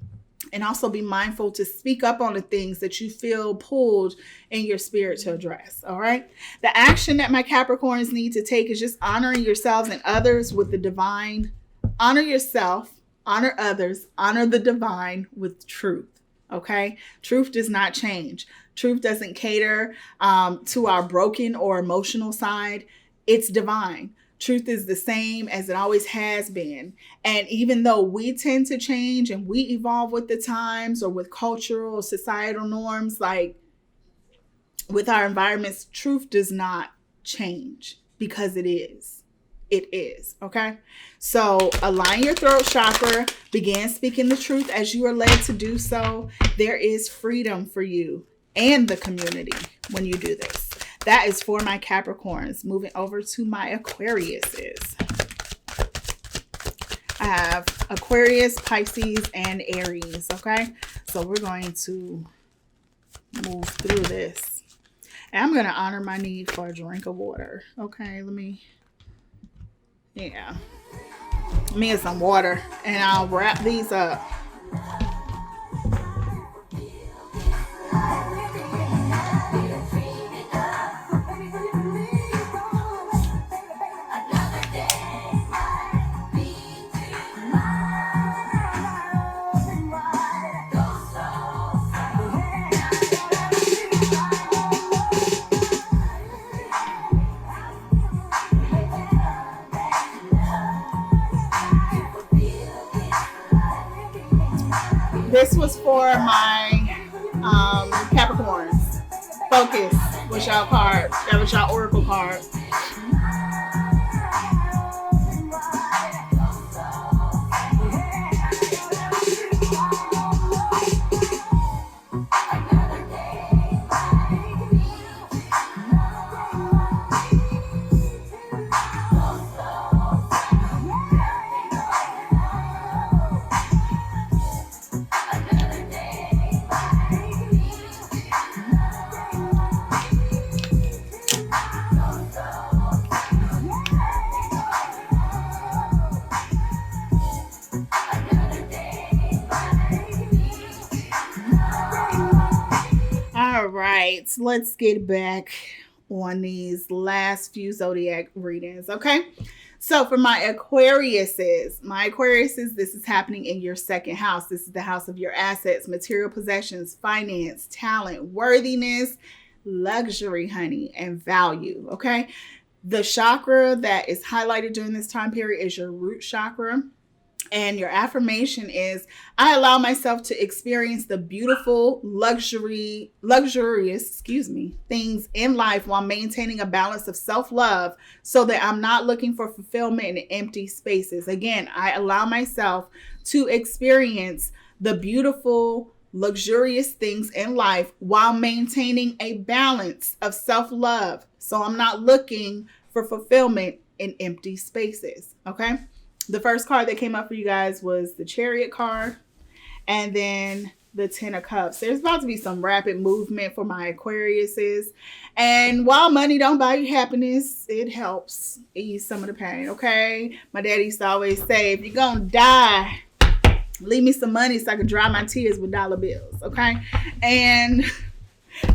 And also be mindful to speak up on the things that you feel pulled in your spirit to address. All right. The action that my Capricorns need to take is just honoring yourselves and others with the divine. Honor yourself, honor others, honor the divine with truth. Okay. Truth does not change. Truth doesn't cater to our broken or emotional side. It's divine. Truth is the same as it always has been. And even though we tend to change and we evolve with the times or with cultural or societal norms, like with our environments, truth does not change, because it is. It is. Okay. So align your throat chakra, begin speaking the truth as you are led to do so. There is freedom for you and the community when you do this. That is for my Capricorns. Moving over to my Aquariuses. I have Aquarius, Pisces, and Aries. Okay, so we're going to move through this. And I'm going to honor my need for a drink of water. Okay, let me get some water and I'll wrap these up. This was for my Capricorns. Focus was y'all card. That was y'all oracle card. All right, let's get back on these last few zodiac readings, okay? So for my Aquariuses, this is happening in your second house. This is the house of your assets, material possessions, finance, talent, worthiness, luxury, honey, and value, okay? The chakra that is highlighted during this time period is your root chakra. And your affirmation is, I allow myself to experience the beautiful, luxurious things in life while maintaining a balance of self-love so that I'm not looking for fulfillment in empty spaces. Again, I allow myself to experience the beautiful, luxurious things in life while maintaining a balance of self-love. So I'm not looking for fulfillment in empty spaces. Okay. The first card that came up for you guys was the Chariot card, and then the Ten of Cups. There's about to be some rapid movement for my Aquariuses. And while money don't buy you happiness, it helps ease some of the pain, okay? My daddy used to always say, if you're going to die, leave me some money so I can dry my tears with dollar bills, okay? And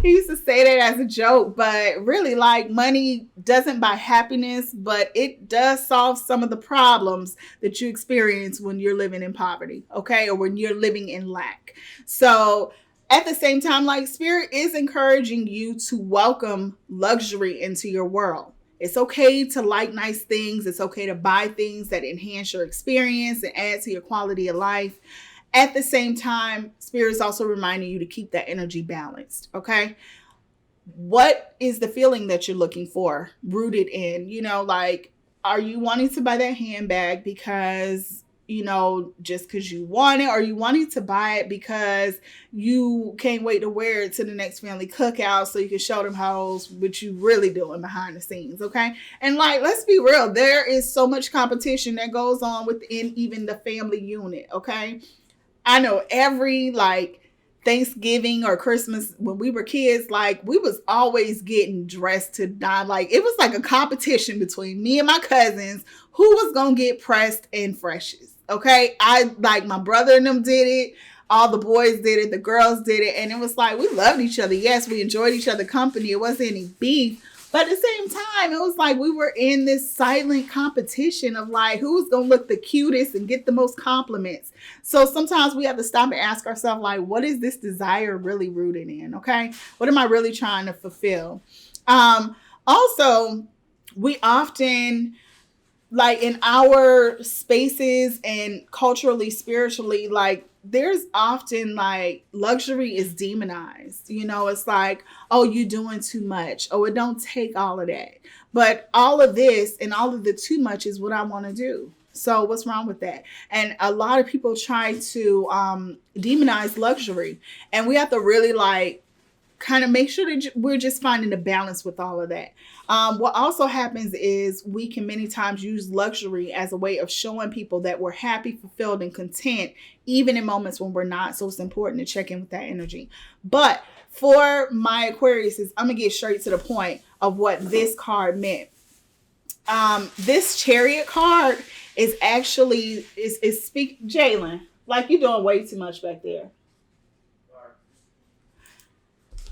he used to say that as a joke, but really, like, money doesn't buy happiness, but it does solve some of the problems that you experience when you're living in poverty, okay? Or when you're living in lack. So at the same time, like, Spirit is encouraging you to welcome luxury into your world. It's okay to like nice things. It's okay to buy things that enhance your experience and add to your quality of life. At the same time, Spirit is also reminding you to keep that energy balanced, okay? What is the feeling that you're looking for rooted in? You know, like, are you wanting to buy that handbag because, you know, just because you want it, or you wanting to buy it because you can't wait to wear it to the next family cookout so you can show them hoes what you really doing behind the scenes, okay? And like, let's be real, there is so much competition that goes on within even the family unit, okay? I know every, like, Thanksgiving or Christmas when we were kids, like, we was always getting dressed to die. Like, it was like a competition between me and my cousins who was gonna get pressed and freshest, okay? My brother and them did it. All the boys did it. The girls did it. And it was like, we loved each other. Yes, we enjoyed each other's company. It wasn't any beef. But at the same time, it was like we were in this silent competition of, like, who's going to look the cutest and get the most compliments. So sometimes we have to stop and ask ourselves, like, what is this desire really rooted in? Okay. What am I really trying to fulfill? Also, we often, like, in our spaces and culturally, spiritually, like, there's often, like, luxury is demonized. You know, it's like, oh, you're doing too much. Oh, it don't take all of that. But all of this and all of the too much is what I want to do. So what's wrong with that? And a lot of people try to demonize luxury. And we have to really, like, kind of make sure that we're just finding a balance with all of that. What also happens is we can many times use luxury as a way of showing people that we're happy, fulfilled, and content, even in moments when we're not. So it's important to check in with that energy. But for my Aquariuses, I'm going to get straight to the point of what this card meant. This Chariot card is actually, Jalen, like you're doing way too much back there.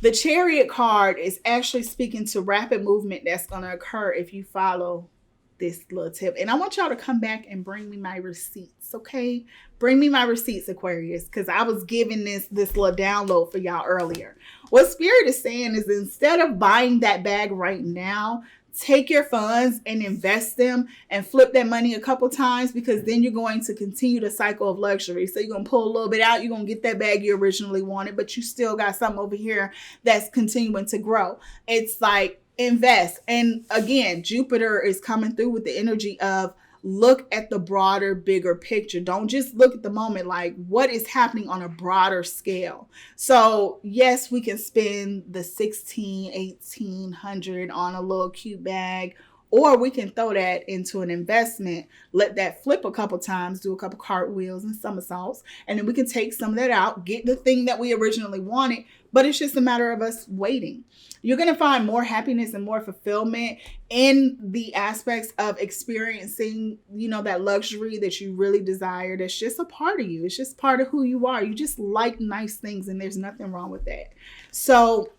The Chariot card is actually speaking to rapid movement that's going to occur if you follow this little tip. And I want y'all to come back and bring me my receipts, okay? Bring me my receipts, Aquarius, because I was giving this little download for y'all earlier. What Spirit is saying is, instead of buying that bag right now, take your funds and invest them and flip that money a couple times, because then you're going to continue the cycle of luxury. So you're going to pull a little bit out. You're going to get that bag you originally wanted, but you still got something over here that's continuing to grow. It's like invest. And again, Jupiter is coming through with the energy of look at the broader, bigger picture. Don't just look at the moment, like what is happening on a broader scale. So yes, we can spend the $1,800 on a little cute bag, or we can throw that into an investment, let that flip a couple times, do a couple cartwheels and somersaults, and then we can take some of that out, get the thing that we originally wanted. But it's just a matter of us waiting. You're going to find more happiness and more fulfillment in the aspects of experiencing, that luxury that you really desire. That's just a part of you. It's just part of who you are. You just like nice things, and there's nothing wrong with that. So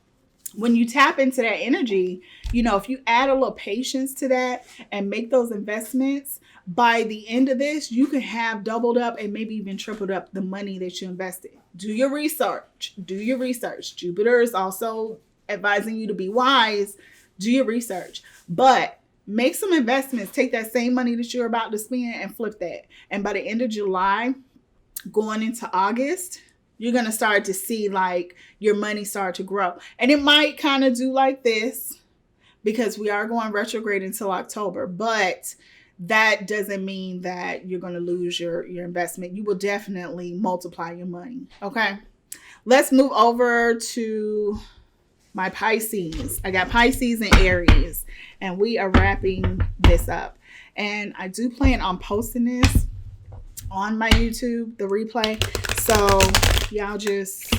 when you tap into that energy, if you add a little patience to that and make those investments, by the end of this, you can have doubled up and maybe even tripled up the money that you invested. Do your research. Jupiter is also advising you to be wise. Do your research, but make some investments. Take that same money that you're about to spend and flip that. And by the end of July, going into August, you're going to start to see like your money start to grow. And it might kind of do like this, because we are going retrograde until October, but that doesn't mean that you're going to lose your investment. You will definitely multiply your money. Okay. Let's move over to my Pisces. I got Pisces and Aries, and we are wrapping this up. And I do plan on posting this on my YouTube, the replay. So y'all just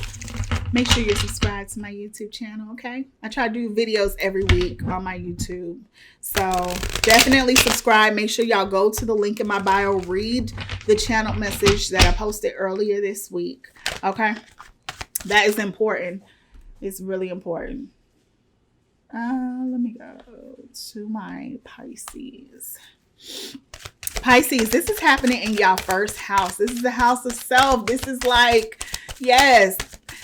make sure you're subscribed to my YouTube channel, okay? I try to do videos every week on my YouTube. So definitely subscribe. Make sure y'all go to the link in my bio, read the channel message that I posted earlier this week, okay? That is important. It's really important. Let me go to my Pisces. Pisces, this is happening in y'all first house. This is the house of self. This is like, yes,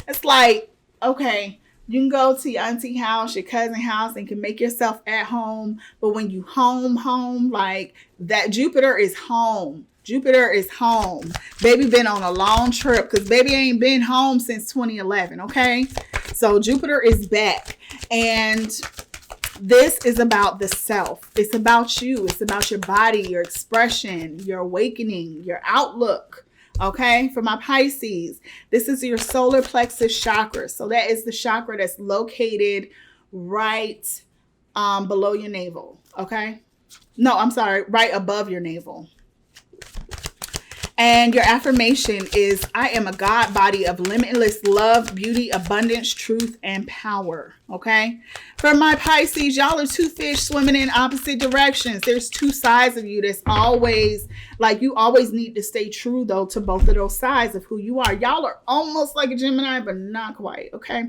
it's like, okay, you can go to your auntie house, your cousin house, and can make yourself at home. But when you home, like that, Jupiter is home. Jupiter is home. Baby been on a long trip, because baby ain't been home since 2011, okay? So Jupiter is back. And this is about the self. It's about you. It's about your body, your expression, your awakening, your outlook. Okay, for my Pisces, this is your solar plexus chakra. So that is the chakra that's located right below your navel. Okay, no, I'm sorry, right above your navel. And your affirmation is, I am a God body of limitless love, beauty, abundance, truth, and power. Okay. For my Pisces, y'all are two fish swimming in opposite directions. There's two sides of you that's always like, you always need to stay true though to both of those sides of who you are. Y'all are almost like a Gemini, but not quite. Okay.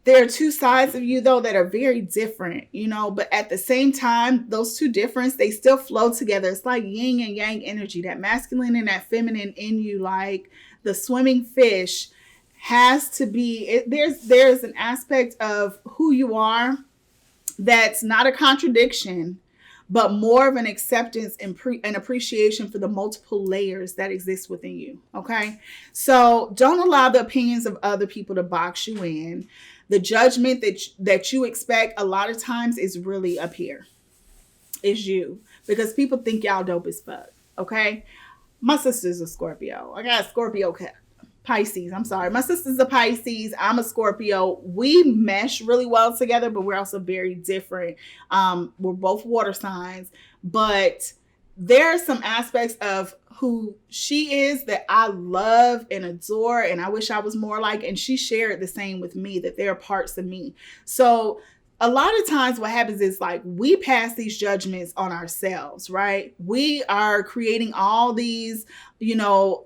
There are two sides of you, though, that are very different, but at the same time, those two differences, they still flow together. It's like yin and yang energy, that masculine and that feminine in you, like the swimming fish has to be, there's an aspect of who you are that's not a contradiction, but more of an acceptance and an appreciation for the multiple layers that exist within you. Okay. So don't allow the opinions of other people to box you in. The judgment that you expect a lot of times is really up here. Is you. Because people think y'all dope as fuck. Okay. My sister's a Scorpio. I got a Scorpio Pisces. I'm sorry. My sister's a Pisces. I'm a Scorpio. We mesh really well together, but we're also very different. We're both water signs, but there are some aspects of who she is that I love and adore, and I wish I was more like, and she shared the same with me, that there are parts of me. So a lot of times what happens is like we pass these judgments on ourselves, right? We are creating all these,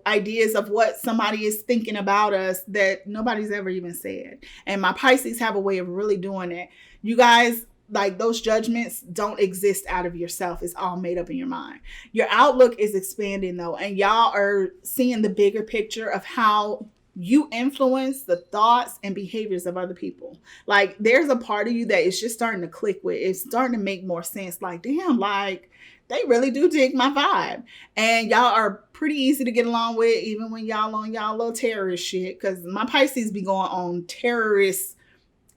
ideas of what somebody is thinking about us that nobody's ever even said. And my Pisces have a way of really doing it. You guys, like, those judgments don't exist out of yourself. It's all made up in your mind. Your outlook is expanding though, and y'all are seeing the bigger picture of how you influence the thoughts and behaviors of other people. Like, there's a part of you that is just starting to click with. It's starting to make more sense. Like, damn, like, they really do dig my vibe. And y'all are pretty easy to get along with, even when y'all on y'all little terrorist shit. Because my Pisces be going on terrorist,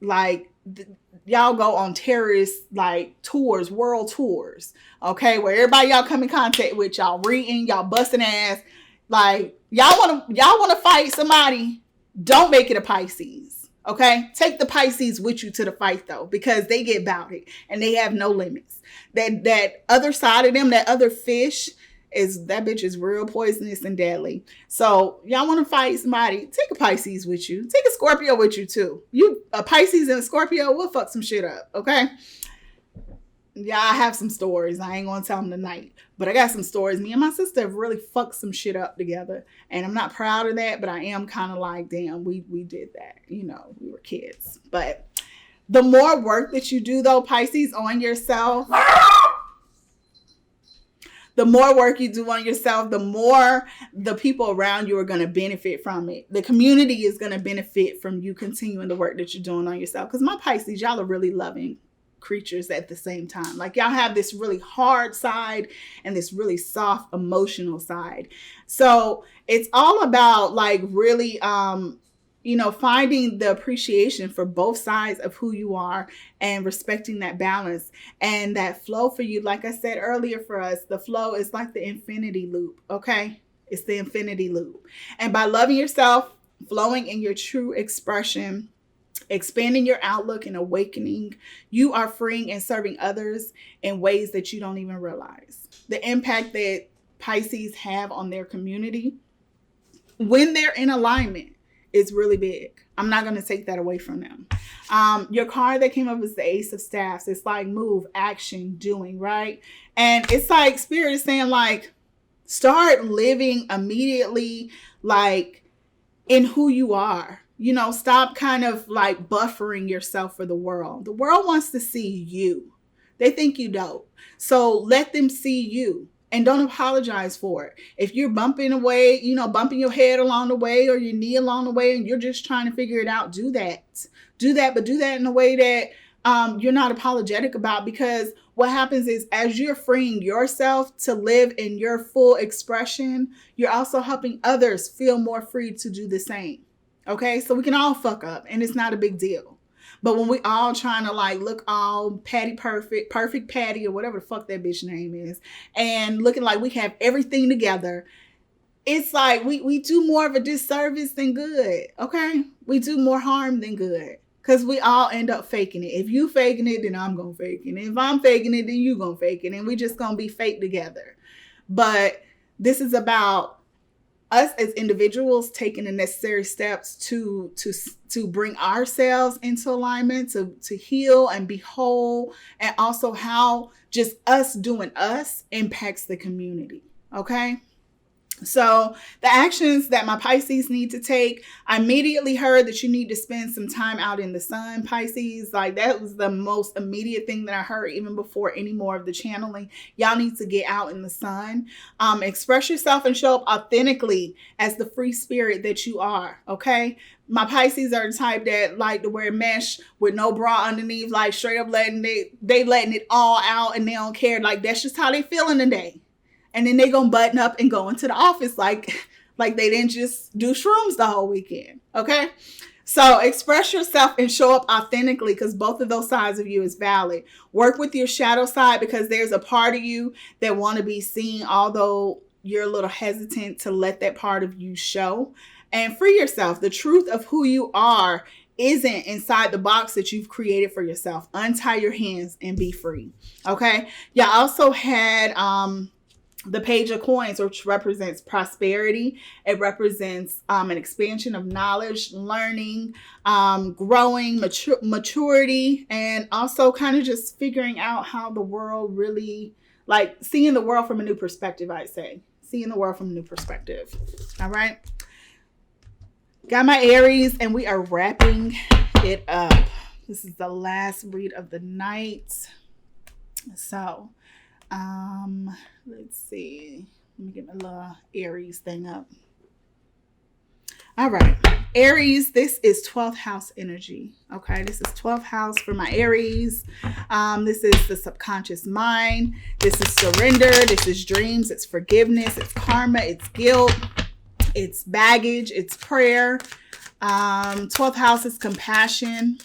like, y'all go on terrorist, like, tours, world tours. Okay, where everybody y'all come in contact with, y'all reading, y'all busting ass. Like, y'all want to fight somebody, don't make it a Pisces. Okay, take the Pisces with you to the fight though, because they get about it and they have no limits. That other side of them, that other fish, that bitch is real poisonous and deadly. So y'all want to fight somebody, take a Pisces with you. Take a Scorpio with you too. A Pisces and a Scorpio will fuck some shit up. Okay. Yeah, I have some stories. I ain't gonna tell them tonight, but I got some stories. Me and my sister have really fucked some shit up together, and I'm not proud of that, but I am kind of like, damn, we did that. We were kids. But the more work that you do though, Pisces, on yourself, the more work you do on yourself, the more the people around you are going to benefit from it. The community is going to benefit from you continuing the work that you're doing on yourself. Because my Pisces, y'all are really loving creatures at the same time. Like, y'all have this really hard side and this really soft emotional side. So it's all about like really finding the appreciation for both sides of who you are and respecting that balance and that flow for you. Like I said earlier, for us, the flow is like the infinity loop. Okay, it's the infinity loop. And by loving yourself, flowing in your true expression, expanding your outlook and awakening, you are freeing and serving others in ways that you don't even realize. The impact that Pisces have on their community when they're in alignment is really big. I'm not going to take that away from them. Your card that came up is the Ace of Staffs. It's like move, action, doing, right? And it's like Spirit is saying, like, start living immediately, like, in who you are. Stop kind of like buffering yourself for the world. The world wants to see you. They think you dope. So let them see you and don't apologize for it. If you're bumping away, bumping your head along the way or your knee along the way and you're just trying to figure it out, do that, but do that in a way that you're not apologetic about, because what happens is as you're freeing yourself to live in your full expression, you're also helping others feel more free to do the same. Okay, so we can all fuck up and it's not a big deal. But when we all trying to like look all perfect Patty or whatever the fuck that bitch name is, and looking like we have everything together, it's like we do more of a disservice than good. Okay, we do more harm than good because we all end up faking it. If you faking it, then I'm gonna fake it. And if I'm faking it, then you gonna fake it, and we just gonna be fake together. But this is about us as individuals taking the necessary steps to bring ourselves into alignment, to heal and be whole, and also how just us doing us impacts the community. Okay. So the actions that my Pisces need to take, I immediately heard that you need to spend some time out in the sun, Pisces. Like, that was the most immediate thing that I heard even before any more of the channeling. Y'all need to get out in the sun, express yourself and show up authentically as the free spirit that you are. Okay. My Pisces are the type that like to wear mesh with no bra underneath, like straight up letting it all out and they don't care. Like, that's just how they feeling today. And then they gonna button up and go into the office like they didn't just do shrooms the whole weekend. Okay. So express yourself and show up authentically, because both of those sides of you is valid. Work with your shadow side, because there's a part of you that want to be seen, although you're a little hesitant to let that part of you show. and free yourself. The truth of who you are isn't inside the box that you've created for yourself. Untie your hands and be free. Okay. You also had the Page of Coins, which represents prosperity. It represents an expansion of knowledge, learning, growing, maturity, and also kind of just figuring out how the world really, like seeing the world from a new perspective, I'd say. Seeing the world from a new perspective. All right. Got my Aries, and we are wrapping it up. This is the last read of the night. So, let's see. Let me get my little Aries thing up. All right. Aries, this is 12th house energy. Okay. This is 12th house for my Aries. This is the subconscious mind. This is surrender. This is dreams. It's forgiveness. It's karma. It's guilt. It's baggage. It's prayer. 12th house is compassion.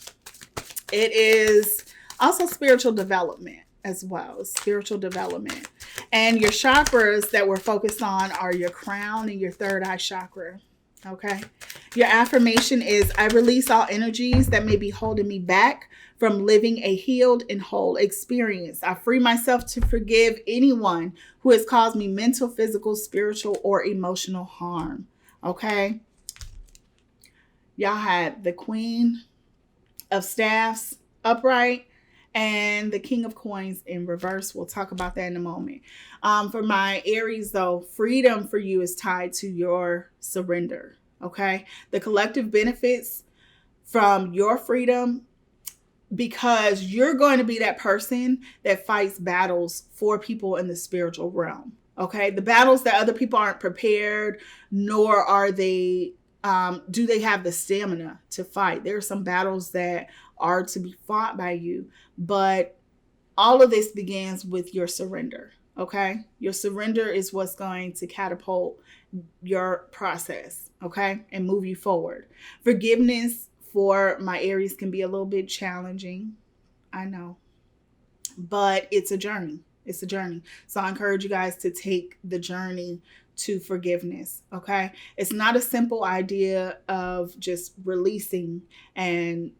It is also spiritual development as well. Spiritual development. And your chakras that we're focused on are your crown and your third eye chakra. Okay. Your affirmation is, I release all energies that may be holding me back from living a healed and whole experience. I free myself to forgive anyone who has caused me mental, physical, spiritual, or emotional harm. Okay. Y'all had the Queen of Staffs upright and the King of Coins in reverse. We'll talk about that in a moment. For my Aries, though, freedom for you is tied to your surrender. Okay. The collective benefits from your freedom, because you're going to be that person that fights battles for people in the spiritual realm. Okay. The battles that other people aren't prepared, nor are they, do they have the stamina to fight. There are some battles that are to be fought by you, but all of this begins with your surrender. Okay. Your surrender is what's going to catapult your process. Okay. And move you forward. Forgiveness for my Aries can be a little bit challenging. I know, but it's a journey. It's a journey. So I encourage you guys to take the journey to forgiveness. Okay. It's not a simple idea of just releasing and,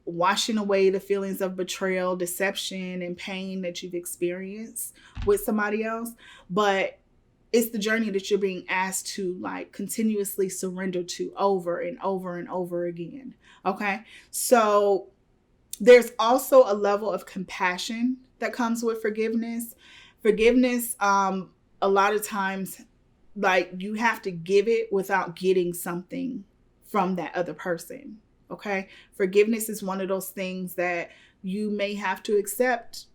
washing away the feelings of betrayal, deception, and pain that you've experienced with somebody else. But it's the journey that you're being asked to continuously surrender to over and over and over again. Okay. So there's also a level of compassion that comes with forgiveness. Forgiveness, a lot of times, you have to give it without getting something from that other person. Okay. Forgiveness is one of those things that you may have to accept,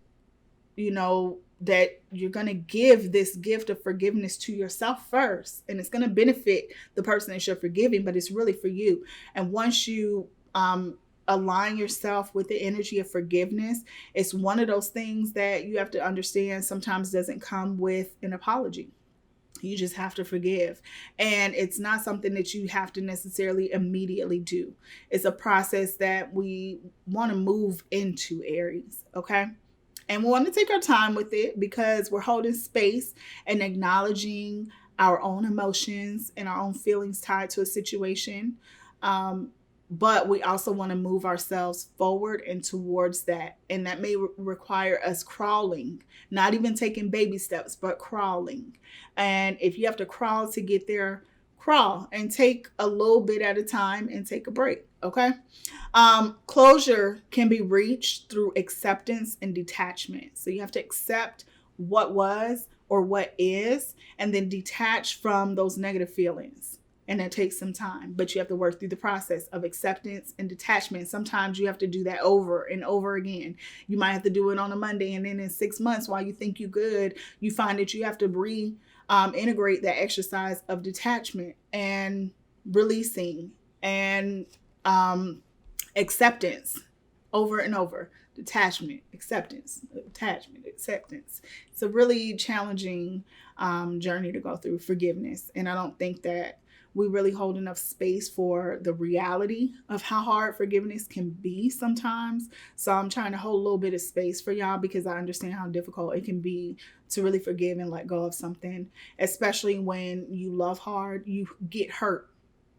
that you're going to give this gift of forgiveness to yourself first. And it's going to benefit the person that you're forgiving, but it's really for you. And once you align yourself with the energy of forgiveness, it's one of those things that you have to understand sometimes doesn't come with an apology. You just have to forgive. And it's not something that you have to necessarily immediately do. It's a process that we want to move into, Aries. Okay. And we want to take our time with it because we're holding space and acknowledging our own emotions and our own feelings tied to a situation. But we also want to move ourselves forward and towards that. And that may require us crawling, not even taking baby steps, but crawling. And if you have to crawl to get there, crawl and take a little bit at a time and take a break. Okay. Closure can be reached through acceptance and detachment. So you have to accept what was or what is, and then detach from those negative feelings. And that takes some time, but you have to work through the process of acceptance and detachment. Sometimes you have to do that over and over again. You might have to do it on a Monday, and then in 6 months, while you think you're good, you find that you have to integrate that exercise of detachment and releasing and acceptance over and over. Detachment, acceptance, attachment, acceptance. It's a really challenging journey to go through, forgiveness. And I don't think that we really hold enough space for the reality of how hard forgiveness can be sometimes. So I'm trying to hold a little bit of space for y'all because I understand how difficult it can be to really forgive and let go of something, especially when you love hard, you get hurt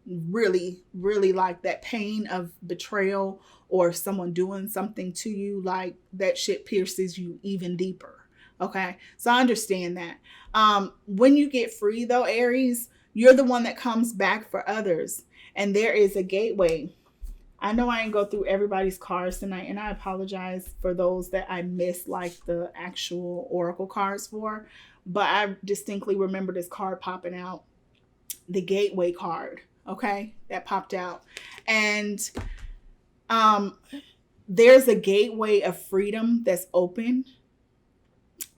really, really like that pain of betrayal or someone doing something to you, like that shit pierces you even deeper. Okay. So I understand that. When you get free though, Aries, you're the one that comes back for others. And there is a gateway. I know I didn't go through everybody's cards tonight, and I apologize for those that I missed like the actual oracle cards for, but I distinctly remember this card popping out, the gateway card, okay, that popped out. And there's a gateway of freedom that's open.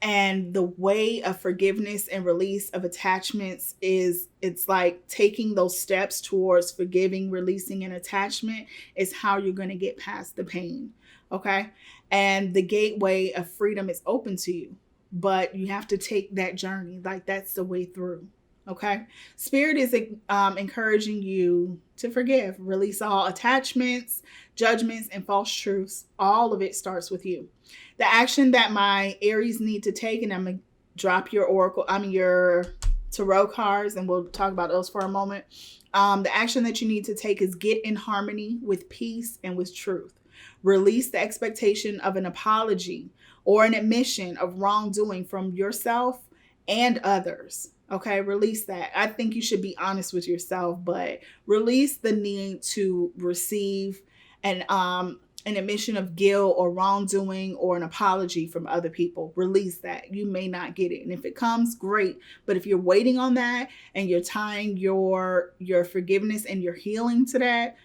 And the way of forgiveness and release of attachments it's like taking those steps towards forgiving, releasing an attachment is how you're going to get past the pain. Okay. And the gateway of freedom is open to you, but you have to take that journey. Like that's the way through. Okay. Spirit is encouraging you to forgive, release all attachments, judgments, and false truths. All of it starts with you. The action that my Aries need to take, and I'm going to drop your tarot cards, and we'll talk about those for a moment. The action that you need to take is get in harmony with peace and with truth. Release the expectation of an apology or an admission of wrongdoing from yourself and others. Okay, release that. I think you should be honest with yourself, but release the need to receive an admission of guilt or wrongdoing or an apology from other people. Release that. You may not get it. And if it comes, great. But if you're waiting on that and you're tying your forgiveness and your healing to that,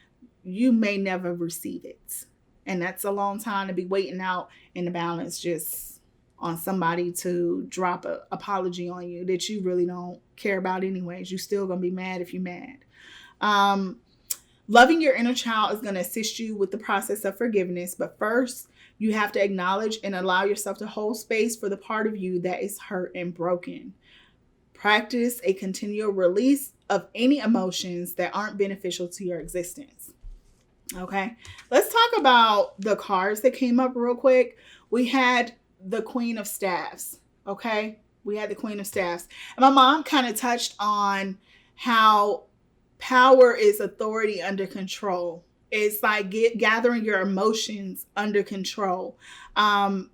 you may never receive it. And that's a long time to be waiting out in the balance, just on somebody to drop an apology on you that you really don't care about anyways. You're still going to be mad if you're mad. Loving your inner child is going to assist you with the process of forgiveness. But first, you have to acknowledge and allow yourself to hold space for the part of you that is hurt and broken. Practice a continual release of any emotions that aren't beneficial to your existence. Okay, let's talk about the cards that came up real quick. We had the Queen of Staffs. Okay, we had the Queen of Staffs. And my mom kind of touched on how power is authority under control. It's like gathering your emotions under control. And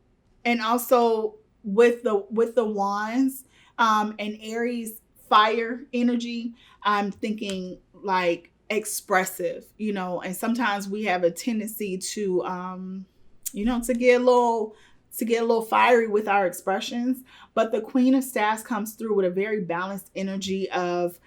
also with the wands and Aries fire energy, I'm thinking like expressive, and sometimes we have a tendency to to get a little fiery with our expressions. But the Queen of Staffs comes through with a very balanced energy of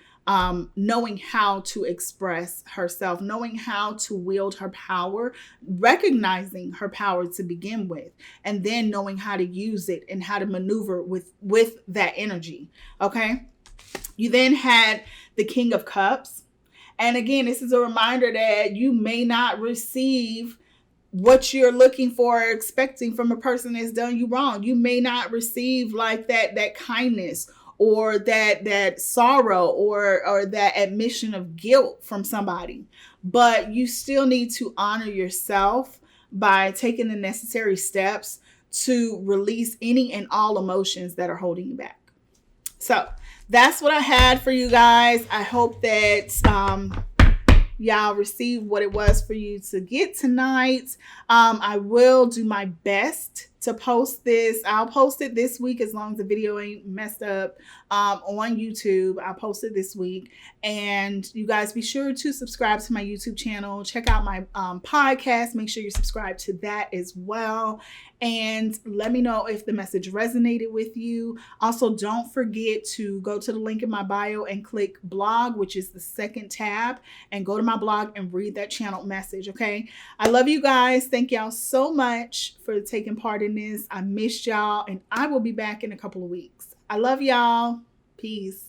knowing how to express herself, knowing how to wield her power, recognizing her power to begin with, and then knowing how to use it and how to maneuver with that energy. Okay. You then had the King of Cups. And again, this is a reminder that you may not receive what you're looking for or expecting from a person that's done you wrong. You may not receive like that kindness or that sorrow or that admission of guilt from somebody. But you still need to honor yourself by taking the necessary steps to release any and all emotions that are holding you back. So that's what I had for you guys. I hope that y'all received what it was for you to get tonight. I will do my best to post this. I'll post it this week as long as the video ain't messed up on YouTube. I'll post it this week. And you guys be sure to subscribe to my YouTube channel. Check out my podcast. Make sure you subscribe to that as well. And let me know if the message resonated with you. Also, don't forget to go to the link in my bio and click blog, which is the second tab, and go to my blog and read that channel message. Okay. I love you guys. Thank y'all so much for taking part in this. I missed y'all, and I will be back in a couple of weeks. I love y'all. Peace.